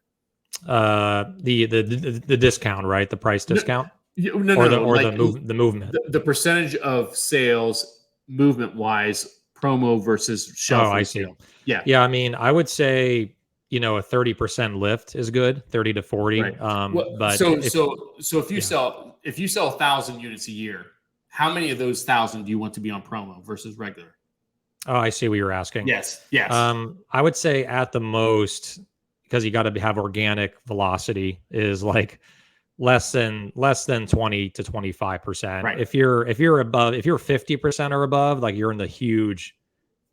Speaker 1: The discount, right? The price discount, the movement.
Speaker 2: The percentage of sales movement-wise, promo versus shelf.
Speaker 1: Oh, I see. Yeah. I mean, I would say, a 30% lift is good, 30 to 40.
Speaker 2: Right.
Speaker 1: But
Speaker 2: if you sell 1,000 units a year, how many of those 1,000 do you want to be on promo versus regular?
Speaker 1: Oh, I see what you're asking.
Speaker 2: Yes.
Speaker 1: I would say at the most, because you got to have organic velocity, is like less than 20 to 25%.
Speaker 2: Right.
Speaker 1: If you're 50% or above, like, you're in the huge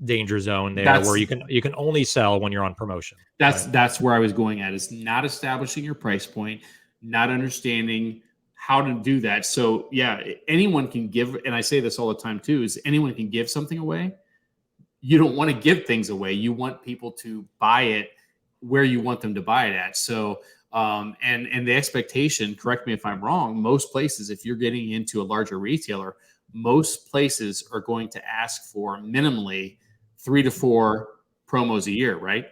Speaker 1: danger zone there, where you can only sell when you're on promotion.
Speaker 2: That's where I was going at, is not establishing your price point, not understanding how to do that. So yeah, anyone can give, and I say this all the time too, is anyone can give something away. You don't want to give things away. You want people to buy it where you want them to buy it at. So and the expectation, correct me if I'm wrong, most places, if you're getting into a larger retailer, most places are going to ask for minimally 3 to 4 promos a year, right?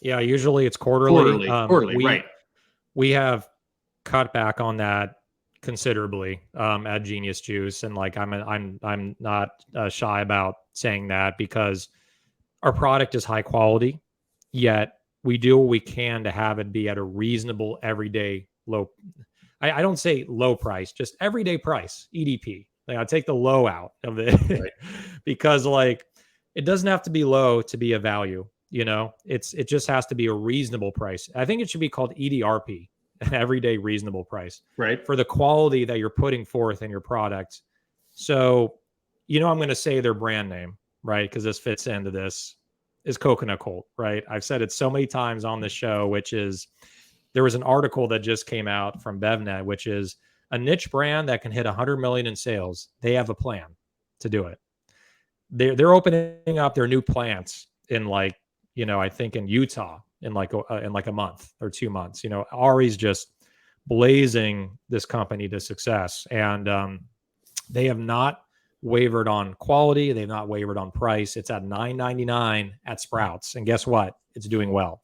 Speaker 1: Yeah, usually it's quarterly.
Speaker 2: Quarterly, right.
Speaker 1: We have cut back on that considerably at Genius Juice, and like I'm not shy about saying that, because our product is high quality, yet we do what we can to have it be at a reasonable everyday low. I don't say low price, just everyday price, EDP. Like, I'll take the low out of it, right. Because like, it doesn't have to be low to be a value. It just has to be a reasonable price. I think it should be called EDRP, an everyday reasonable price,
Speaker 2: right,
Speaker 1: for the quality that you're putting forth in your product. So, I'm going to say their brand name, right? Because this fits into this, is Coconut Cult, right? I've said it so many times on the show, which is, there was an article that just came out from BevNet, which is a niche brand that can hit 100 million in sales. They have a plan to do it. They're opening up their new plants in like, I think in Utah in like a month or 2 months. Ari's just blazing this company to success, and they have not wavered on quality. They've not wavered on price. It's at $9.99 at Sprouts, and guess what? It's doing well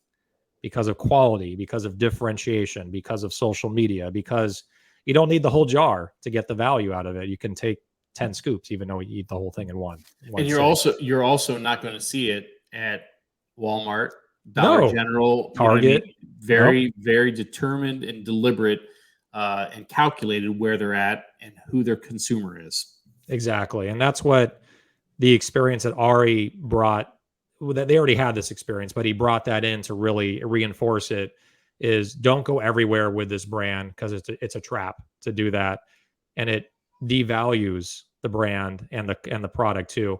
Speaker 1: because of quality, because of differentiation, because of social media, because you don't need the whole jar to get the value out of it. You can take 10 scoops, even though you eat the whole thing in one.
Speaker 2: And you're also not going to see it at Walmart, Dollar
Speaker 1: No.
Speaker 2: General,
Speaker 1: Target.
Speaker 2: Very, very determined and deliberate and calculated where they're at and who their consumer is.
Speaker 1: Exactly. And that's what the experience that Ari brought, that they already had this experience, but he brought that in to really reinforce it, is don't go everywhere with this brand, because it's a trap to do that. And it devalues the brand and the product too.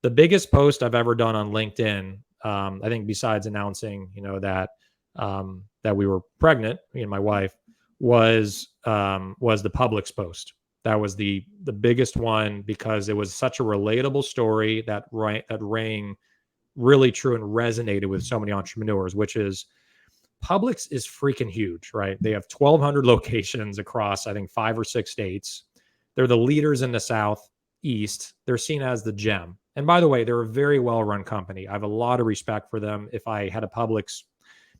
Speaker 1: The biggest post I've ever done on LinkedIn, I think besides announcing, that we were pregnant, me and my wife, was the Publix post. That was the biggest one, because it was such a relatable story that rang really true and resonated with so many entrepreneurs, which is Publix is freaking huge, right? They have 1,200 locations across, I think, 5 or 6 states. They're the leaders in the Southeast. They're seen as the gem. And by the way, they're a very well-run company. I have a lot of respect for them. If I had a Publix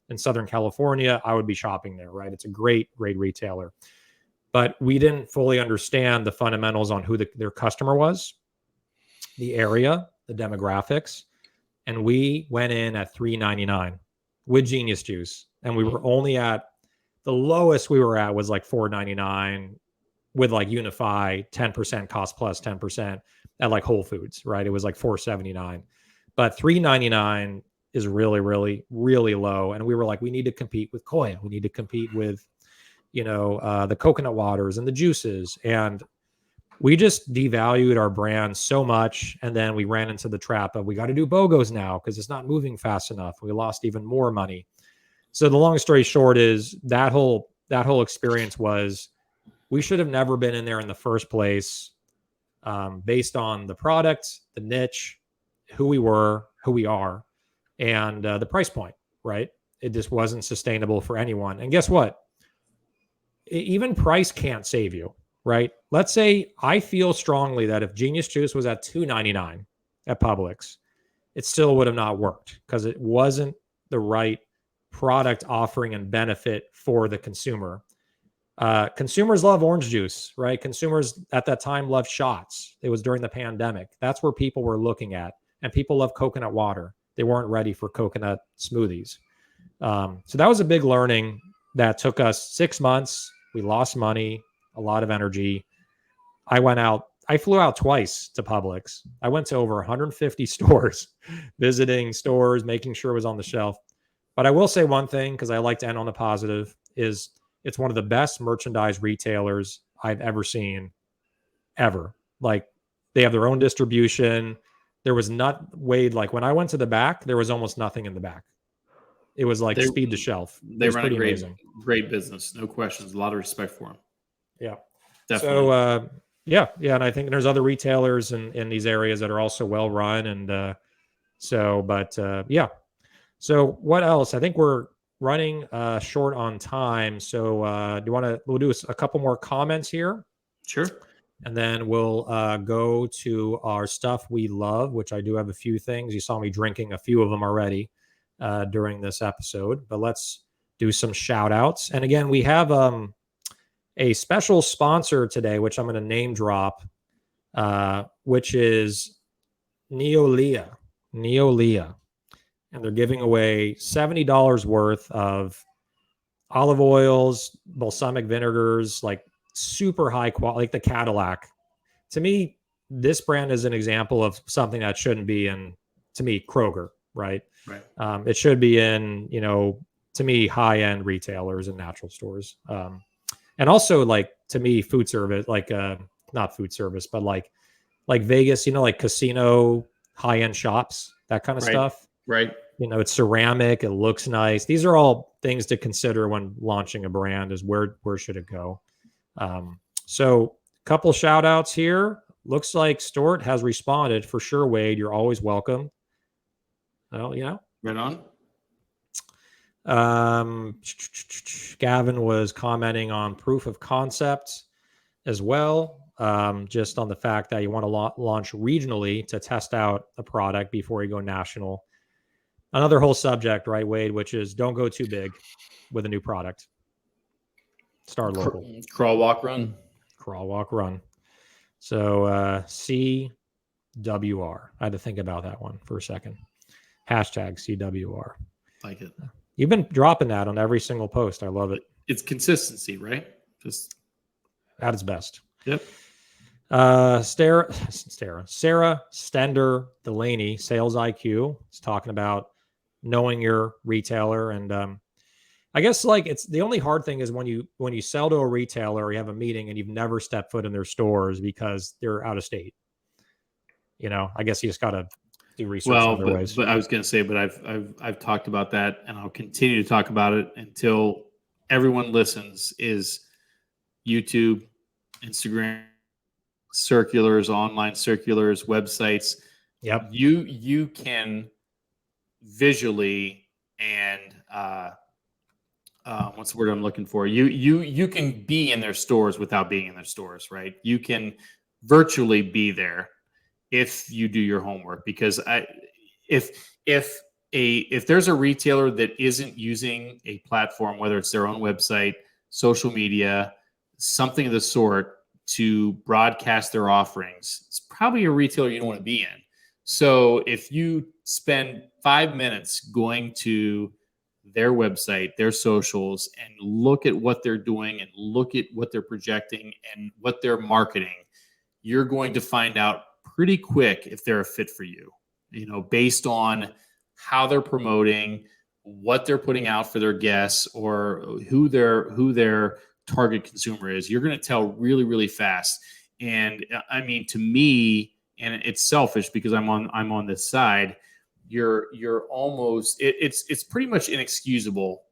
Speaker 1: in Southern California, I would be shopping there, right? It's a great, great retailer. But we didn't fully understand the fundamentals on who their customer was, the area, the demographics. And we went in at $3.99 with Genius Juice. And we were only at, the lowest we were at was like $4.99 with like Unify, 10% cost plus 10% at like Whole Foods, right? It was like $4.79. But $3.99 is really, really, really low. And we were like, we need to compete with Koya. We need to compete with, the coconut waters and the juices. And we just devalued our brand so much. And then we ran into the trap of, we got to do BOGOs now because it's not moving fast enough. We lost even more money. So the long story short is that whole experience was, we should have never been in there in the first place, based on the product, the niche, who we were, who we are, and the price point, right? It just wasn't sustainable for anyone. And guess what? Even price can't save you, right? Let's say I feel strongly that if Genius Juice was at $2.99 at Publix, it still would have not worked because it wasn't the right product offering and benefit for the consumer. Consumers love orange juice, right? Consumers at that time loved shots. It was during the pandemic. That's where people were looking at. And people love coconut water. They weren't ready for coconut smoothies. So that was a big learning that took us 6 months. We lost money, a lot of energy. I flew out twice to Publix. I went to over 150 stores, visiting stores, making sure it was on the shelf. But I will say one thing, because I like to end on the positive, is it's one of the best merchandise retailers I've ever seen, ever. Like, they have their own distribution. There was not Wade, like when I went to the back, there was almost nothing in the back. It was like speed to shelf.
Speaker 2: They run a great business, no questions. A lot of respect for them.
Speaker 1: Yeah,
Speaker 2: definitely.
Speaker 1: So yeah, and I think there's other retailers in these areas that are also well run, and yeah. So what else? I think we're running short on time. So we'll do a couple more comments here.
Speaker 2: Sure.
Speaker 1: And then we'll go to our stuff we love, which I do have a few things. You saw me drinking a few of them already during this episode, but let's do some shout outs. And again, we have a special sponsor today, which I'm going to name drop, which is Neolia. And they're giving away $70 worth of olive oils, balsamic vinegars, like super high quality, like the Cadillac. To me, this brand is an example of something that shouldn't be in, to me, Kroger, right?
Speaker 2: Right.
Speaker 1: It should be in, to me, high-end retailers and natural stores. And also, like, to me, food service, like, not food service, but like Vegas, like casino high-end shops, that kind of stuff.
Speaker 2: Right.
Speaker 1: It's ceramic. It looks nice. These are all things to consider when launching a brand, is where should it go? So a couple shout outs here. Looks like Stort has responded. For sure, Wade, you're always welcome. Well,
Speaker 2: Right on.
Speaker 1: Gavin was commenting on proof of concept as well, just on the fact that you want to launch regionally to test out a product before you go national. Another whole subject, right, Wade, which is don't go too big with a new product. Start local.
Speaker 2: Crawl, walk, run.
Speaker 1: Crawl, walk, run. So CWR. I had to think about that one for a second. Hashtag CWR.
Speaker 2: Like it.
Speaker 1: You've been dropping that on every single post. I love it.
Speaker 2: It's consistency, right? Just
Speaker 1: at its best.
Speaker 2: Yep.
Speaker 1: Sarah Stender Delaney, Sales IQ, is talking about knowing your retailer. And I guess like it's the only hard thing is when you sell to a retailer or you have a meeting and you've never stepped foot in their stores because they're out of state. I guess you just got to do research otherwise.
Speaker 2: But I was going to say, but I've talked about that, and I'll continue to talk about it until everyone listens. Is YouTube, Instagram, circulars, online circulars, websites.
Speaker 1: Yep.
Speaker 2: You can visually and what's the word I'm looking for? You can be in their stores without being in their stores, right? You can virtually be there if you do your homework, because if there's a retailer that isn't using a platform, whether it's their own website, social media, something of the sort to broadcast their offerings, it's probably a retailer you don't want to be in. So if you spend 5 minutes going to their website, their socials, and look at what they're doing and look at what they're projecting and what they're marketing, you're going to find out pretty quick if they're a fit for you, based on how they're promoting, what they're putting out for their guests, or who their target consumer is. You're going to tell really, really fast. And I mean, to me, and it's selfish because I'm on this side, you're almost, it's pretty much inexcusable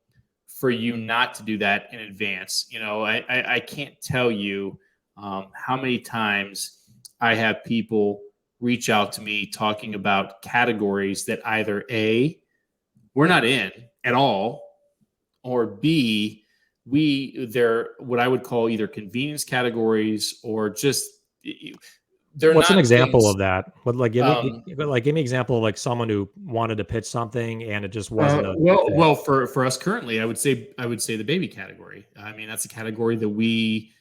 Speaker 2: for you not to do that in advance. I can't tell you how many times I have people reach out to me talking about categories that either A, we're not in at all, or B, they're what I would call either convenience categories or just they're.
Speaker 1: What's
Speaker 2: not
Speaker 1: an example
Speaker 2: things,
Speaker 1: of that? Give me an example of like someone who wanted to pitch something and it just wasn't.
Speaker 2: Well, for us currently, I would say the baby category. I mean, that's a category that we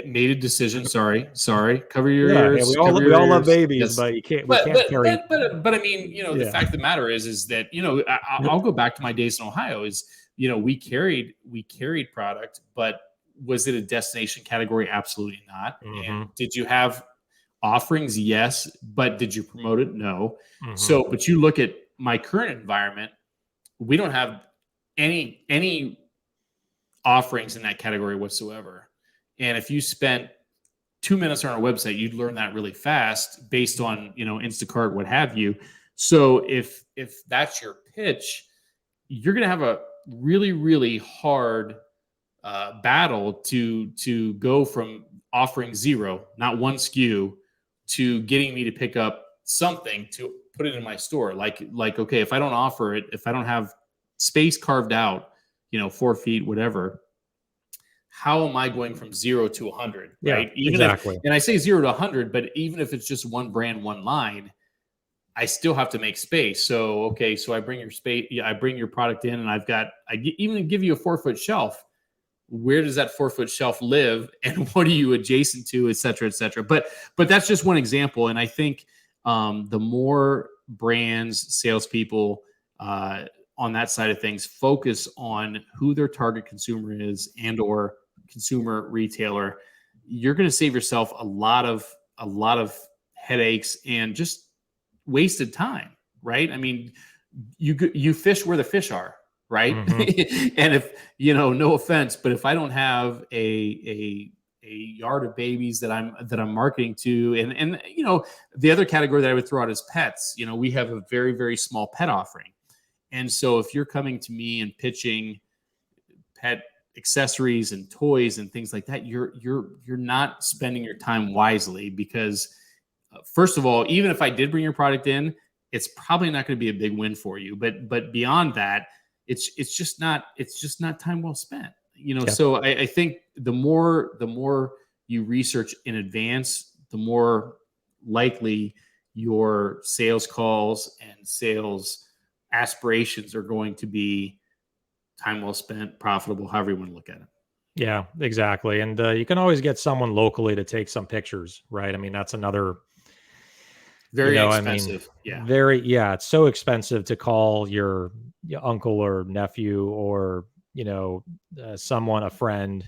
Speaker 2: made a decision. Sorry, cover your ears.
Speaker 1: Yeah, we all love babies, yes. But you can't.
Speaker 2: But I mean, the fact of the matter is that I'll go back to my days in Ohio. We carried product, but was it a destination category? Absolutely not. Mm-hmm. And did you have offerings? Yes, but did you promote it? No. Mm-hmm. So, but you look at my current environment, we don't have any offerings in that category whatsoever. And if you spent 2 minutes on our website, you'd learn that really fast based on, Instacart, what have you. So if that's your pitch, you're going to have a really, really hard battle to go from offering zero, not one SKU, to getting me to pick up something to put it in my store. Like, okay, if I don't offer it, if I don't have space carved out, 4 feet, whatever, how am I going from 0 to 100? Right.
Speaker 1: Yeah, exactly.
Speaker 2: And I say 0 to 100, but even if it's just one brand, one line, I still have to make space. So, okay, so I bring your space, I bring your product in, and I even give you a 4-foot shelf. Where does that 4-foot shelf live, and what are you adjacent to, et cetera, et cetera? But that's just one example. And I think the more brands, salespeople on that side of things focus on who their target consumer is and or consumer retailer, you're going to save yourself a lot of headaches and just wasted time, right? I mean, you fish where the fish are, right? Mm-hmm. And if, no offense, but if I don't have a yard of babies that I'm marketing to, and the other category that I would throw out is pets. We have a very, very small pet offering. And so if you're coming to me and pitching pet accessories and toys and things like that, you're not spending your time wisely, because first of all, even if I did bring your product in, it's probably not going to be a big win for you. But beyond that, it's just not time well spent.
Speaker 1: Yeah.
Speaker 2: So I think the more you research in advance, the more likely your sales calls and sales aspirations are going to be time well spent, profitable, however you want to look at it.
Speaker 1: Yeah, exactly. And you can always get someone locally to take some pictures, right? I mean, that's another
Speaker 2: very
Speaker 1: expensive. It's so expensive to call your uncle or nephew or, someone, a friend,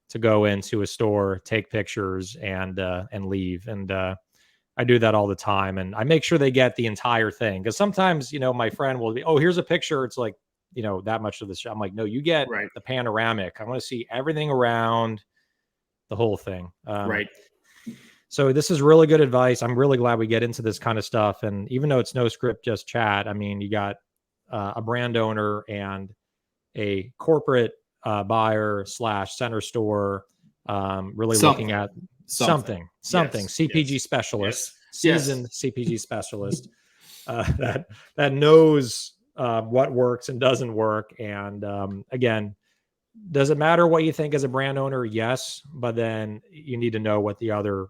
Speaker 1: to go into a store, take pictures and leave. And I do that all the time. And I make sure they get the entire thing. Because sometimes, my friend will be, oh, here's a picture. It's like, that much of the shot. I'm like, no, you get the panoramic. I want to see everything around the whole thing.
Speaker 2: Right.
Speaker 1: So this is really good advice. I'm really glad we get into this kind of stuff. And even though it's no script, just chat, I mean, you got a brand owner and a corporate buyer / center store, really looking at something, CPG specialist, seasoned CPG specialist that knows what works and doesn't work. And again, does it matter what you think as a brand owner? Yes, but then you need to know what the other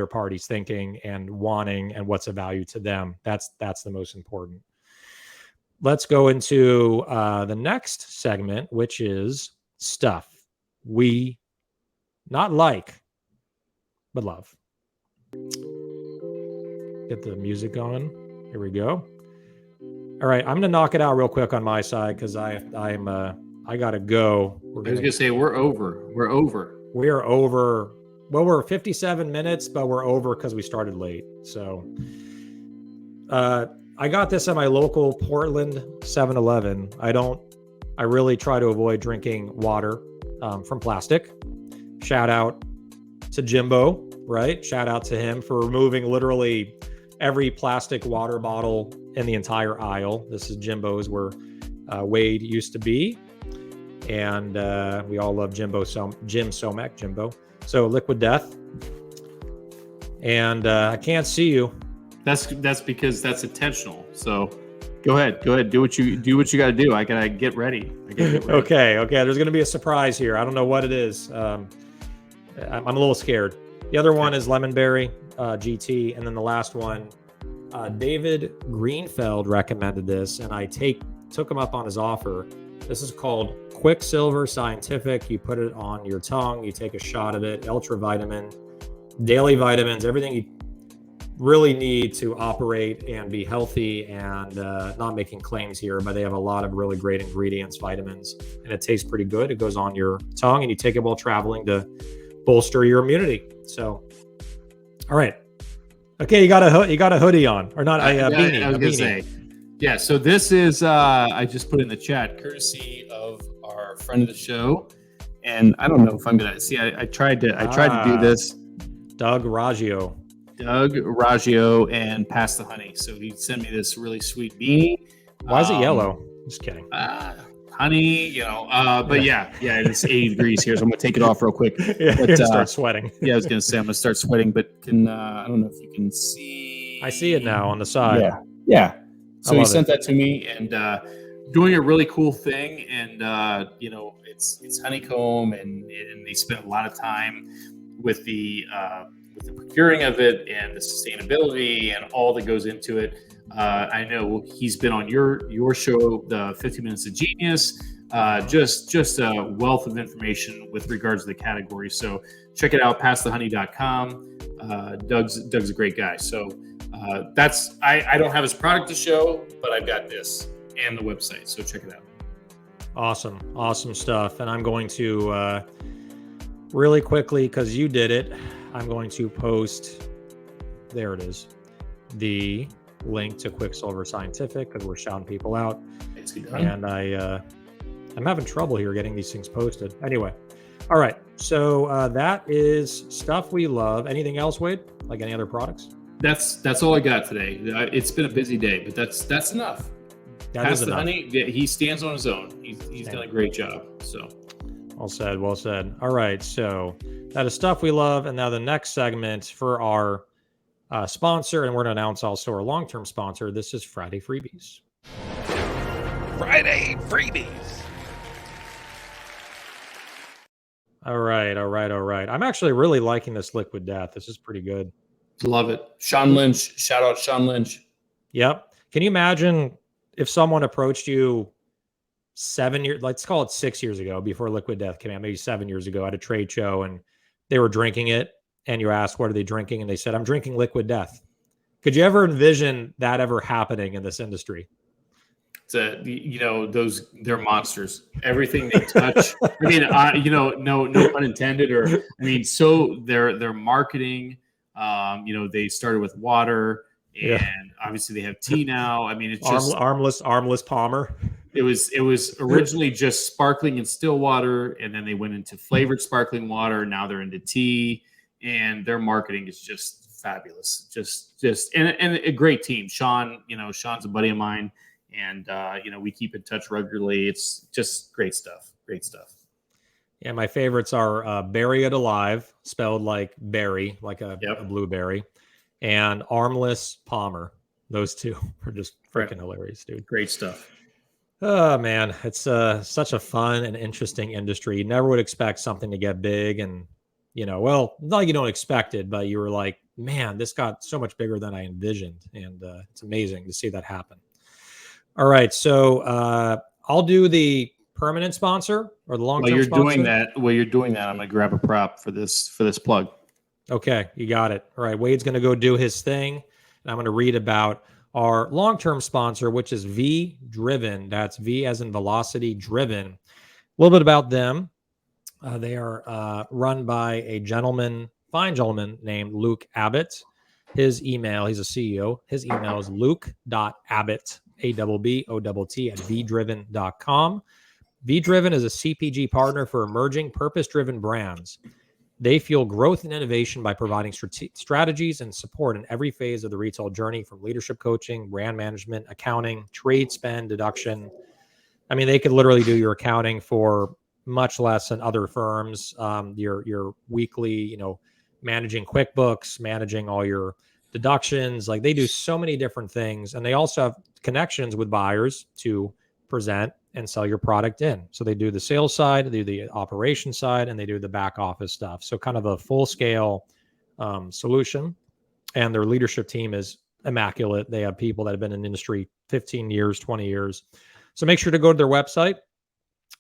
Speaker 1: party's thinking and wanting and what's a value to them. That's the most important. Let's go into the next segment, which is stuff we not like, but love. Get the music going. Here we go. All right, I'm going to knock it out real quick on my side because I got to go.
Speaker 2: I was going to say we're over. We
Speaker 1: are over. Well, we're 57 minutes, but we're over because we started late. So I got this at my local Portland 7-Eleven. I really try to avoid drinking water from plastic. Shout out to Jimbo, right? Shout out to him for removing literally every plastic water bottle in the entire aisle. This is Jimbo's where Wade used to be. And we all love Jim Somek, Jimbo. So Liquid Death. And I can't see you.
Speaker 2: That's because that's intentional. So go ahead. Do what you got to do. I gotta get ready.
Speaker 1: Okay. There's gonna be a surprise here. I don't know what it is. I'm a little scared. The other one is Lemonberry GT, and then the last one, David Greenfeld recommended this, and I took him up on his offer. This is called Quicksilver Scientific. You put it on your tongue, you take a shot of it, ultra vitamin, daily vitamins, everything you really need to operate and be healthy, and not making claims here, but they have a lot of really great ingredients, vitamins, and it tastes pretty good. It goes on your tongue and you take it while traveling to bolster your immunity. So, all right. Okay, you got a hoodie on, or not? Beanie.
Speaker 2: I was going to say, yeah. So this is I just put in the chat, courtesy of our friend of the show, and I don't know if I'm going to see. I tried to do this.
Speaker 1: Doug Raggio,
Speaker 2: and Pass the Honey. So he sent me this really sweet beanie.
Speaker 1: Why is it yellow? Just kidding.
Speaker 2: Honey, but yeah, it's 80 degrees here, so I'm gonna take it off real quick.
Speaker 1: Start sweating.
Speaker 2: Yeah, I was gonna say I'm gonna start sweating, but I don't know if you can see.
Speaker 1: I see it now on the side.
Speaker 2: Yeah. So he sent that to me, and doing a really cool thing, and it's honeycomb, and they spent a lot of time with the procuring of it and the sustainability and all that goes into it. I know he's been on your show, the 50 Minutes of Genius. Just a wealth of information with regards to the category. So check it out, passthehoney.com. Doug's a great guy. So that's I don't have his product to show, but I've got this and the website. So check it out.
Speaker 1: Awesome stuff. And I'm going to really quickly, because you did it, I'm going to post. There it is. The link to Quicksilver Scientific, because we're shouting people out. And I'm having trouble here getting these things posted. Anyway, all right. So that is stuff we love. Anything else, Wade? Like any other products?
Speaker 2: That's all I got today. It's been a busy day, but that's enough. Pass the Honey. He stands on his own. He's done a great job. So
Speaker 1: well said. All right. So that is stuff we love, and now the next segment for our sponsor, and we're going to announce also our long-term sponsor. This is Friday Freebies.
Speaker 3: Friday Freebies.
Speaker 1: All right. I'm actually really liking this Liquid Death. This is pretty good.
Speaker 2: Love it. Sean Lynch. Shout out Sean Lynch.
Speaker 1: Yep. Can you imagine if someone approached you 7 years, let's call it 6 years ago, before Liquid Death came out, maybe 7 years ago at a trade show, and they were drinking it, and you asked, what are they drinking? And they said, I'm drinking Liquid Death. Could you ever envision that ever happening in this industry?
Speaker 2: They're monsters. Everything they touch. I mean, no pun intended. So their marketing. They started with water, and obviously they have tea now. I mean, it's just
Speaker 1: armless Palmer.
Speaker 2: It was originally just sparkling and still water, and then they went into flavored sparkling water. Now they're into tea, and their marketing is just fabulous. And a great team. Sean, Sean's a buddy of mine. And, we keep in touch regularly. It's just great stuff. Great stuff.
Speaker 1: Yeah, my favorites are Berry It Alive, spelled like berry, like a blueberry, and Armless Palmer. Those two are just freaking hilarious, dude.
Speaker 2: Great stuff.
Speaker 1: Oh, man. It's such a fun and interesting industry. You never would expect something to get big. And, not like you don't expect it, but you were like, man, this got so much bigger than I envisioned. And it's amazing to see that happen. All right, so I'll do the permanent sponsor or the long-term sponsor.
Speaker 2: While you're doing that, I'm going to grab a prop for this plug.
Speaker 1: Okay, you got it. All right, Wade's going to go do his thing, and I'm going to read about our long-term sponsor, which is V Driven. That's V as in velocity, driven. A little bit about them. They are run by a fine gentleman named Luke Abbott. His email, he's a CEO. His email is luke.abbott, ABBOTT, at vdriven.com. vDriven is a CPG partner for emerging purpose-driven brands. They fuel growth and innovation by providing strategies and support in every phase of the retail journey, from leadership coaching, brand management, accounting, trade spend, deduction. I mean, they could literally do your accounting for much less than other firms. Your weekly, managing QuickBooks, managing all your deductions. Like, they do so many different things, and they also have connections with buyers to present and sell your product in. So they do the sales side, they do the operation side, and they do the back office stuff. So kind of a full scale solution. And their leadership team is immaculate. They have people that have been in the industry 15 years, 20 years. So make sure to go to their website,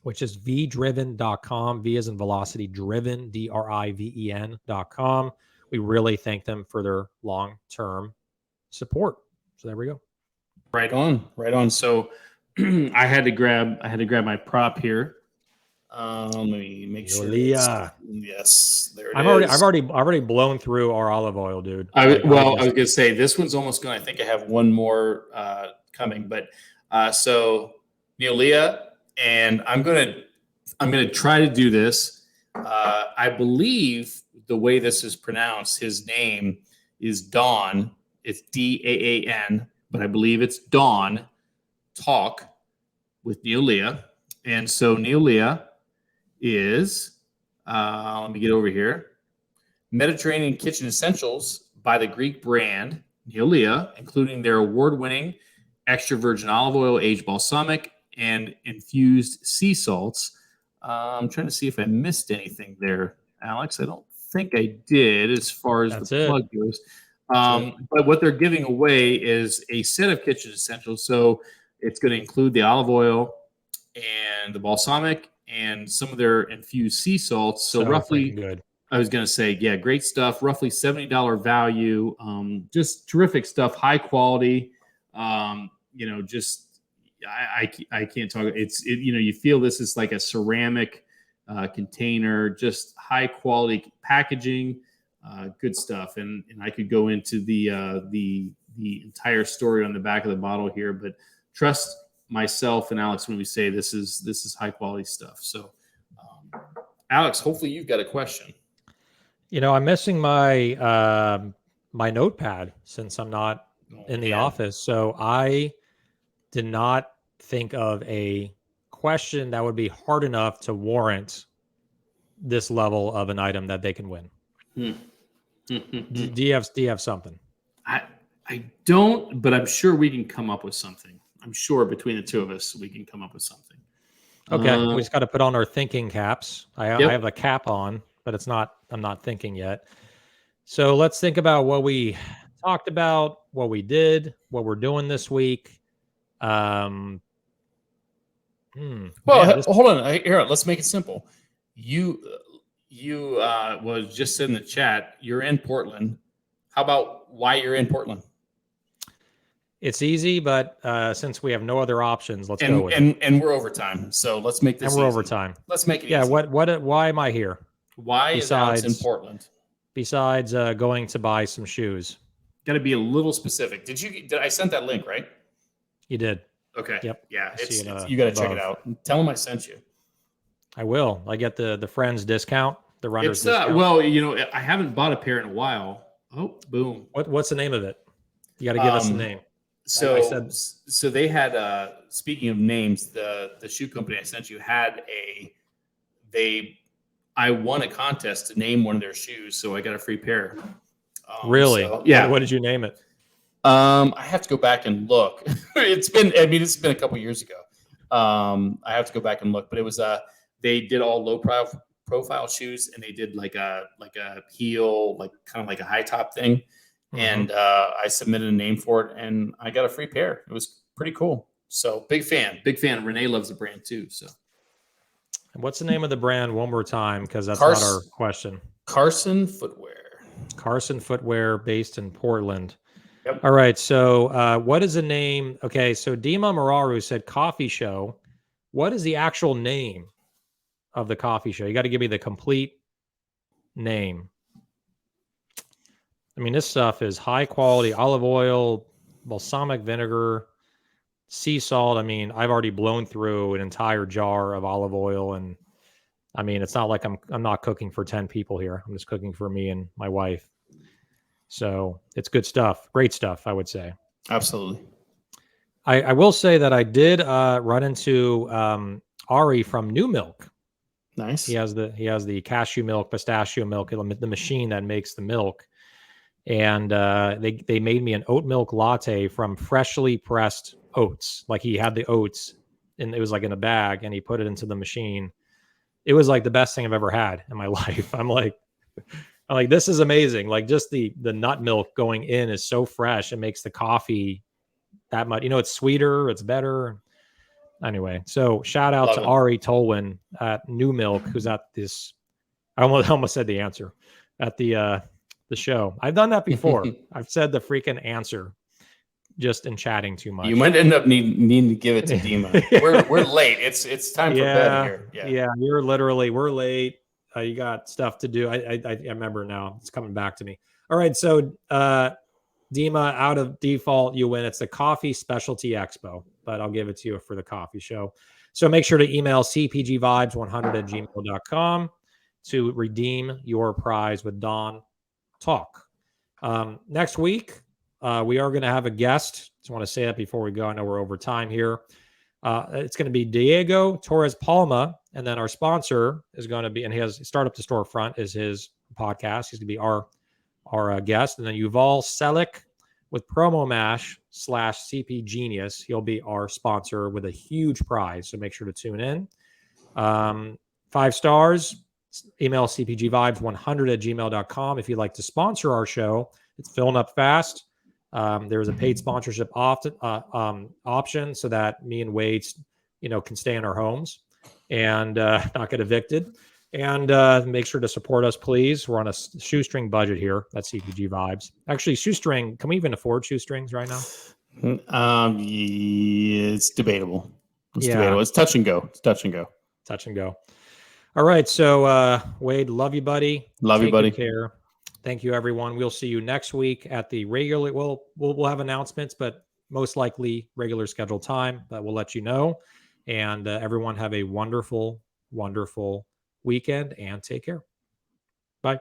Speaker 1: which is vdriven.com. V as in velocity, driven, DRIVEN.com. We really thank them for their long-term support. So there we go.
Speaker 2: Right on. So I had to grab my prop here. Let me make sure. Yes, there it is.
Speaker 1: I've already blown through our olive oil, dude.
Speaker 2: I was gonna say this one's almost gonna. I think I have one more coming, but so Neolia, and I'm gonna try to do this. I believe the way this is pronounced, his name is Dawn. It's DAAN, but I believe it's Dawn Talk with Neolia. And so Neolia is, let me get over here, Mediterranean kitchen essentials by the Greek brand Neolia, including their award-winning extra virgin olive oil, aged balsamic, and infused sea salts. I'm trying to see if I missed anything there, Alex. I don't think I did as far as the plug goes. But what they're giving away is a set of kitchen essentials. So it's going to include the olive oil and the balsamic and some of their infused sea salts. So roughly, good. I was going to say, yeah, great stuff. Roughly $70 value. Just terrific stuff. High quality. Just I can't talk. You feel this is like a ceramic container. Just high quality packaging. Good stuff. And I could go into the entire story on the back of the bottle here, but trust myself and Alex when we say this is high quality stuff. So, Alex, hopefully you've got a question.
Speaker 1: I'm missing my my notepad since I'm not in the office. So I did not think of a question that would be hard enough to warrant this level of an item that they can win. Do you have something?
Speaker 2: I don't, but I'm sure we can come up with something. I'm sure between the two of us, we can come up with something.
Speaker 1: Okay, we just got to put on our thinking caps. I
Speaker 2: Yep.
Speaker 1: have a cap on, but I'm not thinking yet. So let's think about what we talked about, what we did, what we're doing this week.
Speaker 2: Well,
Speaker 1: Man,
Speaker 2: hold on. Here, let's make it simple. You was just in the chat. You're in Portland. How about why you're in Portland?
Speaker 1: it's easy, but since we have no other options, let's go with it.
Speaker 2: And we're overtime, so let's make this.
Speaker 1: And we're
Speaker 2: easy.
Speaker 1: overtime.
Speaker 2: Let's make it.
Speaker 1: Yeah.
Speaker 2: Easy.
Speaker 1: Why am I here?
Speaker 2: Why is Alex in Portland?
Speaker 1: Besides going to buy some shoes.
Speaker 2: Got to be a little specific. Did I sent that link, right?
Speaker 1: You did.
Speaker 2: Okay.
Speaker 1: Yep.
Speaker 2: Yeah. You got to check it out. Tell them I sent you.
Speaker 1: I will. I get the friends discount, the runners discount.
Speaker 2: Well, I haven't bought a pair in a while. Oh, boom.
Speaker 1: What's the name of it? You got to give us the name.
Speaker 2: So they had. Speaking of names, the shoe company I sent you had I won a contest to name one of their shoes, so I got a free pair.
Speaker 1: Really?
Speaker 2: So, yeah.
Speaker 1: What did you name it?
Speaker 2: I have to go back and look. It's been a couple years ago. I have to go back and look, but it was they did all low profile shoes, and they did like a heel, like kind of like a high top thing. Mm-hmm. And I submitted a name for it, and I got a free pair. It was pretty cool. So big fan. Renee loves the brand too. So
Speaker 1: what's the name of the brand one more time? Because that's not our question.
Speaker 2: Carson Footwear.
Speaker 1: Carson Footwear, based in Portland.
Speaker 2: Yep.
Speaker 1: All right. So what is the name? Okay. So Dima Mararu said coffee show. What is the actual name of the coffee show? You got to give me the complete name. I mean, this stuff is high quality olive oil, balsamic vinegar, sea salt. I mean, I've already blown through an entire jar of olive oil, and I mean, it's not like I'm not cooking for 10 people here. I'm just cooking for me and my wife. So it's good stuff. Great stuff, I would say.
Speaker 2: Absolutely.
Speaker 1: I will say that I did run into Ari from New Milk.
Speaker 2: Nice.
Speaker 1: He has the cashew milk, pistachio milk, the machine that makes the milk. And they made me an oat milk latte from freshly pressed oats. Like he had the oats and it was like in a bag, and he put it into the machine. It was like the best thing I've ever had in my life. I'm like, this is amazing. Like just the nut milk going in is so fresh. It makes the coffee that much, it's sweeter, it's better. Anyway, so shout out to Ari Tolwyn at New Milk, who's at this. I almost said the answer at the show. I've done that before. I've said the freaking answer just in chatting too much.
Speaker 2: You might end up needing to give it to Dima. We're late. It's time for bed here.
Speaker 1: Yeah, we're late. You got stuff to do. I remember now. It's coming back to me. All right, so Dima, out of default, you win. It's the Coffee Specialty Expo, but I'll give it to you for the coffee show. So make sure to email cpgvibes100@gmail.com to redeem your prize with Don Talk. Next week, we are going to have a guest. Just want to say that before we go. I know we're over time here. It's going to be Diego Torres Palma, and then our sponsor is going to be, and he has Startup to Storefront is his podcast. He's going to be our guest, and then Yuval Selik with Promo Mash /CP Genius. He'll be our sponsor with a huge prize, so make sure to tune in. 5 stars. Email cpgvibes100@gmail.com if you'd like to sponsor our show. It's filling up fast. There's a paid sponsorship option so that me and Wade, can stay in our homes and not get evicted. And make sure to support us, please. We're on a shoestring budget here at CPG Vibes. Actually, shoestring. Can we even afford shoestrings right now?
Speaker 2: It's debatable. Debatable. It's touch and go. Touch and go.
Speaker 1: All right. So, Wade, love you, buddy.
Speaker 2: Love you, buddy.
Speaker 1: Take care. Thank you, everyone. We'll see you next week at the regular. We'll have announcements, but most likely regular scheduled time. But we'll let you know. And everyone have a wonderful, wonderful weekend and take care. Bye.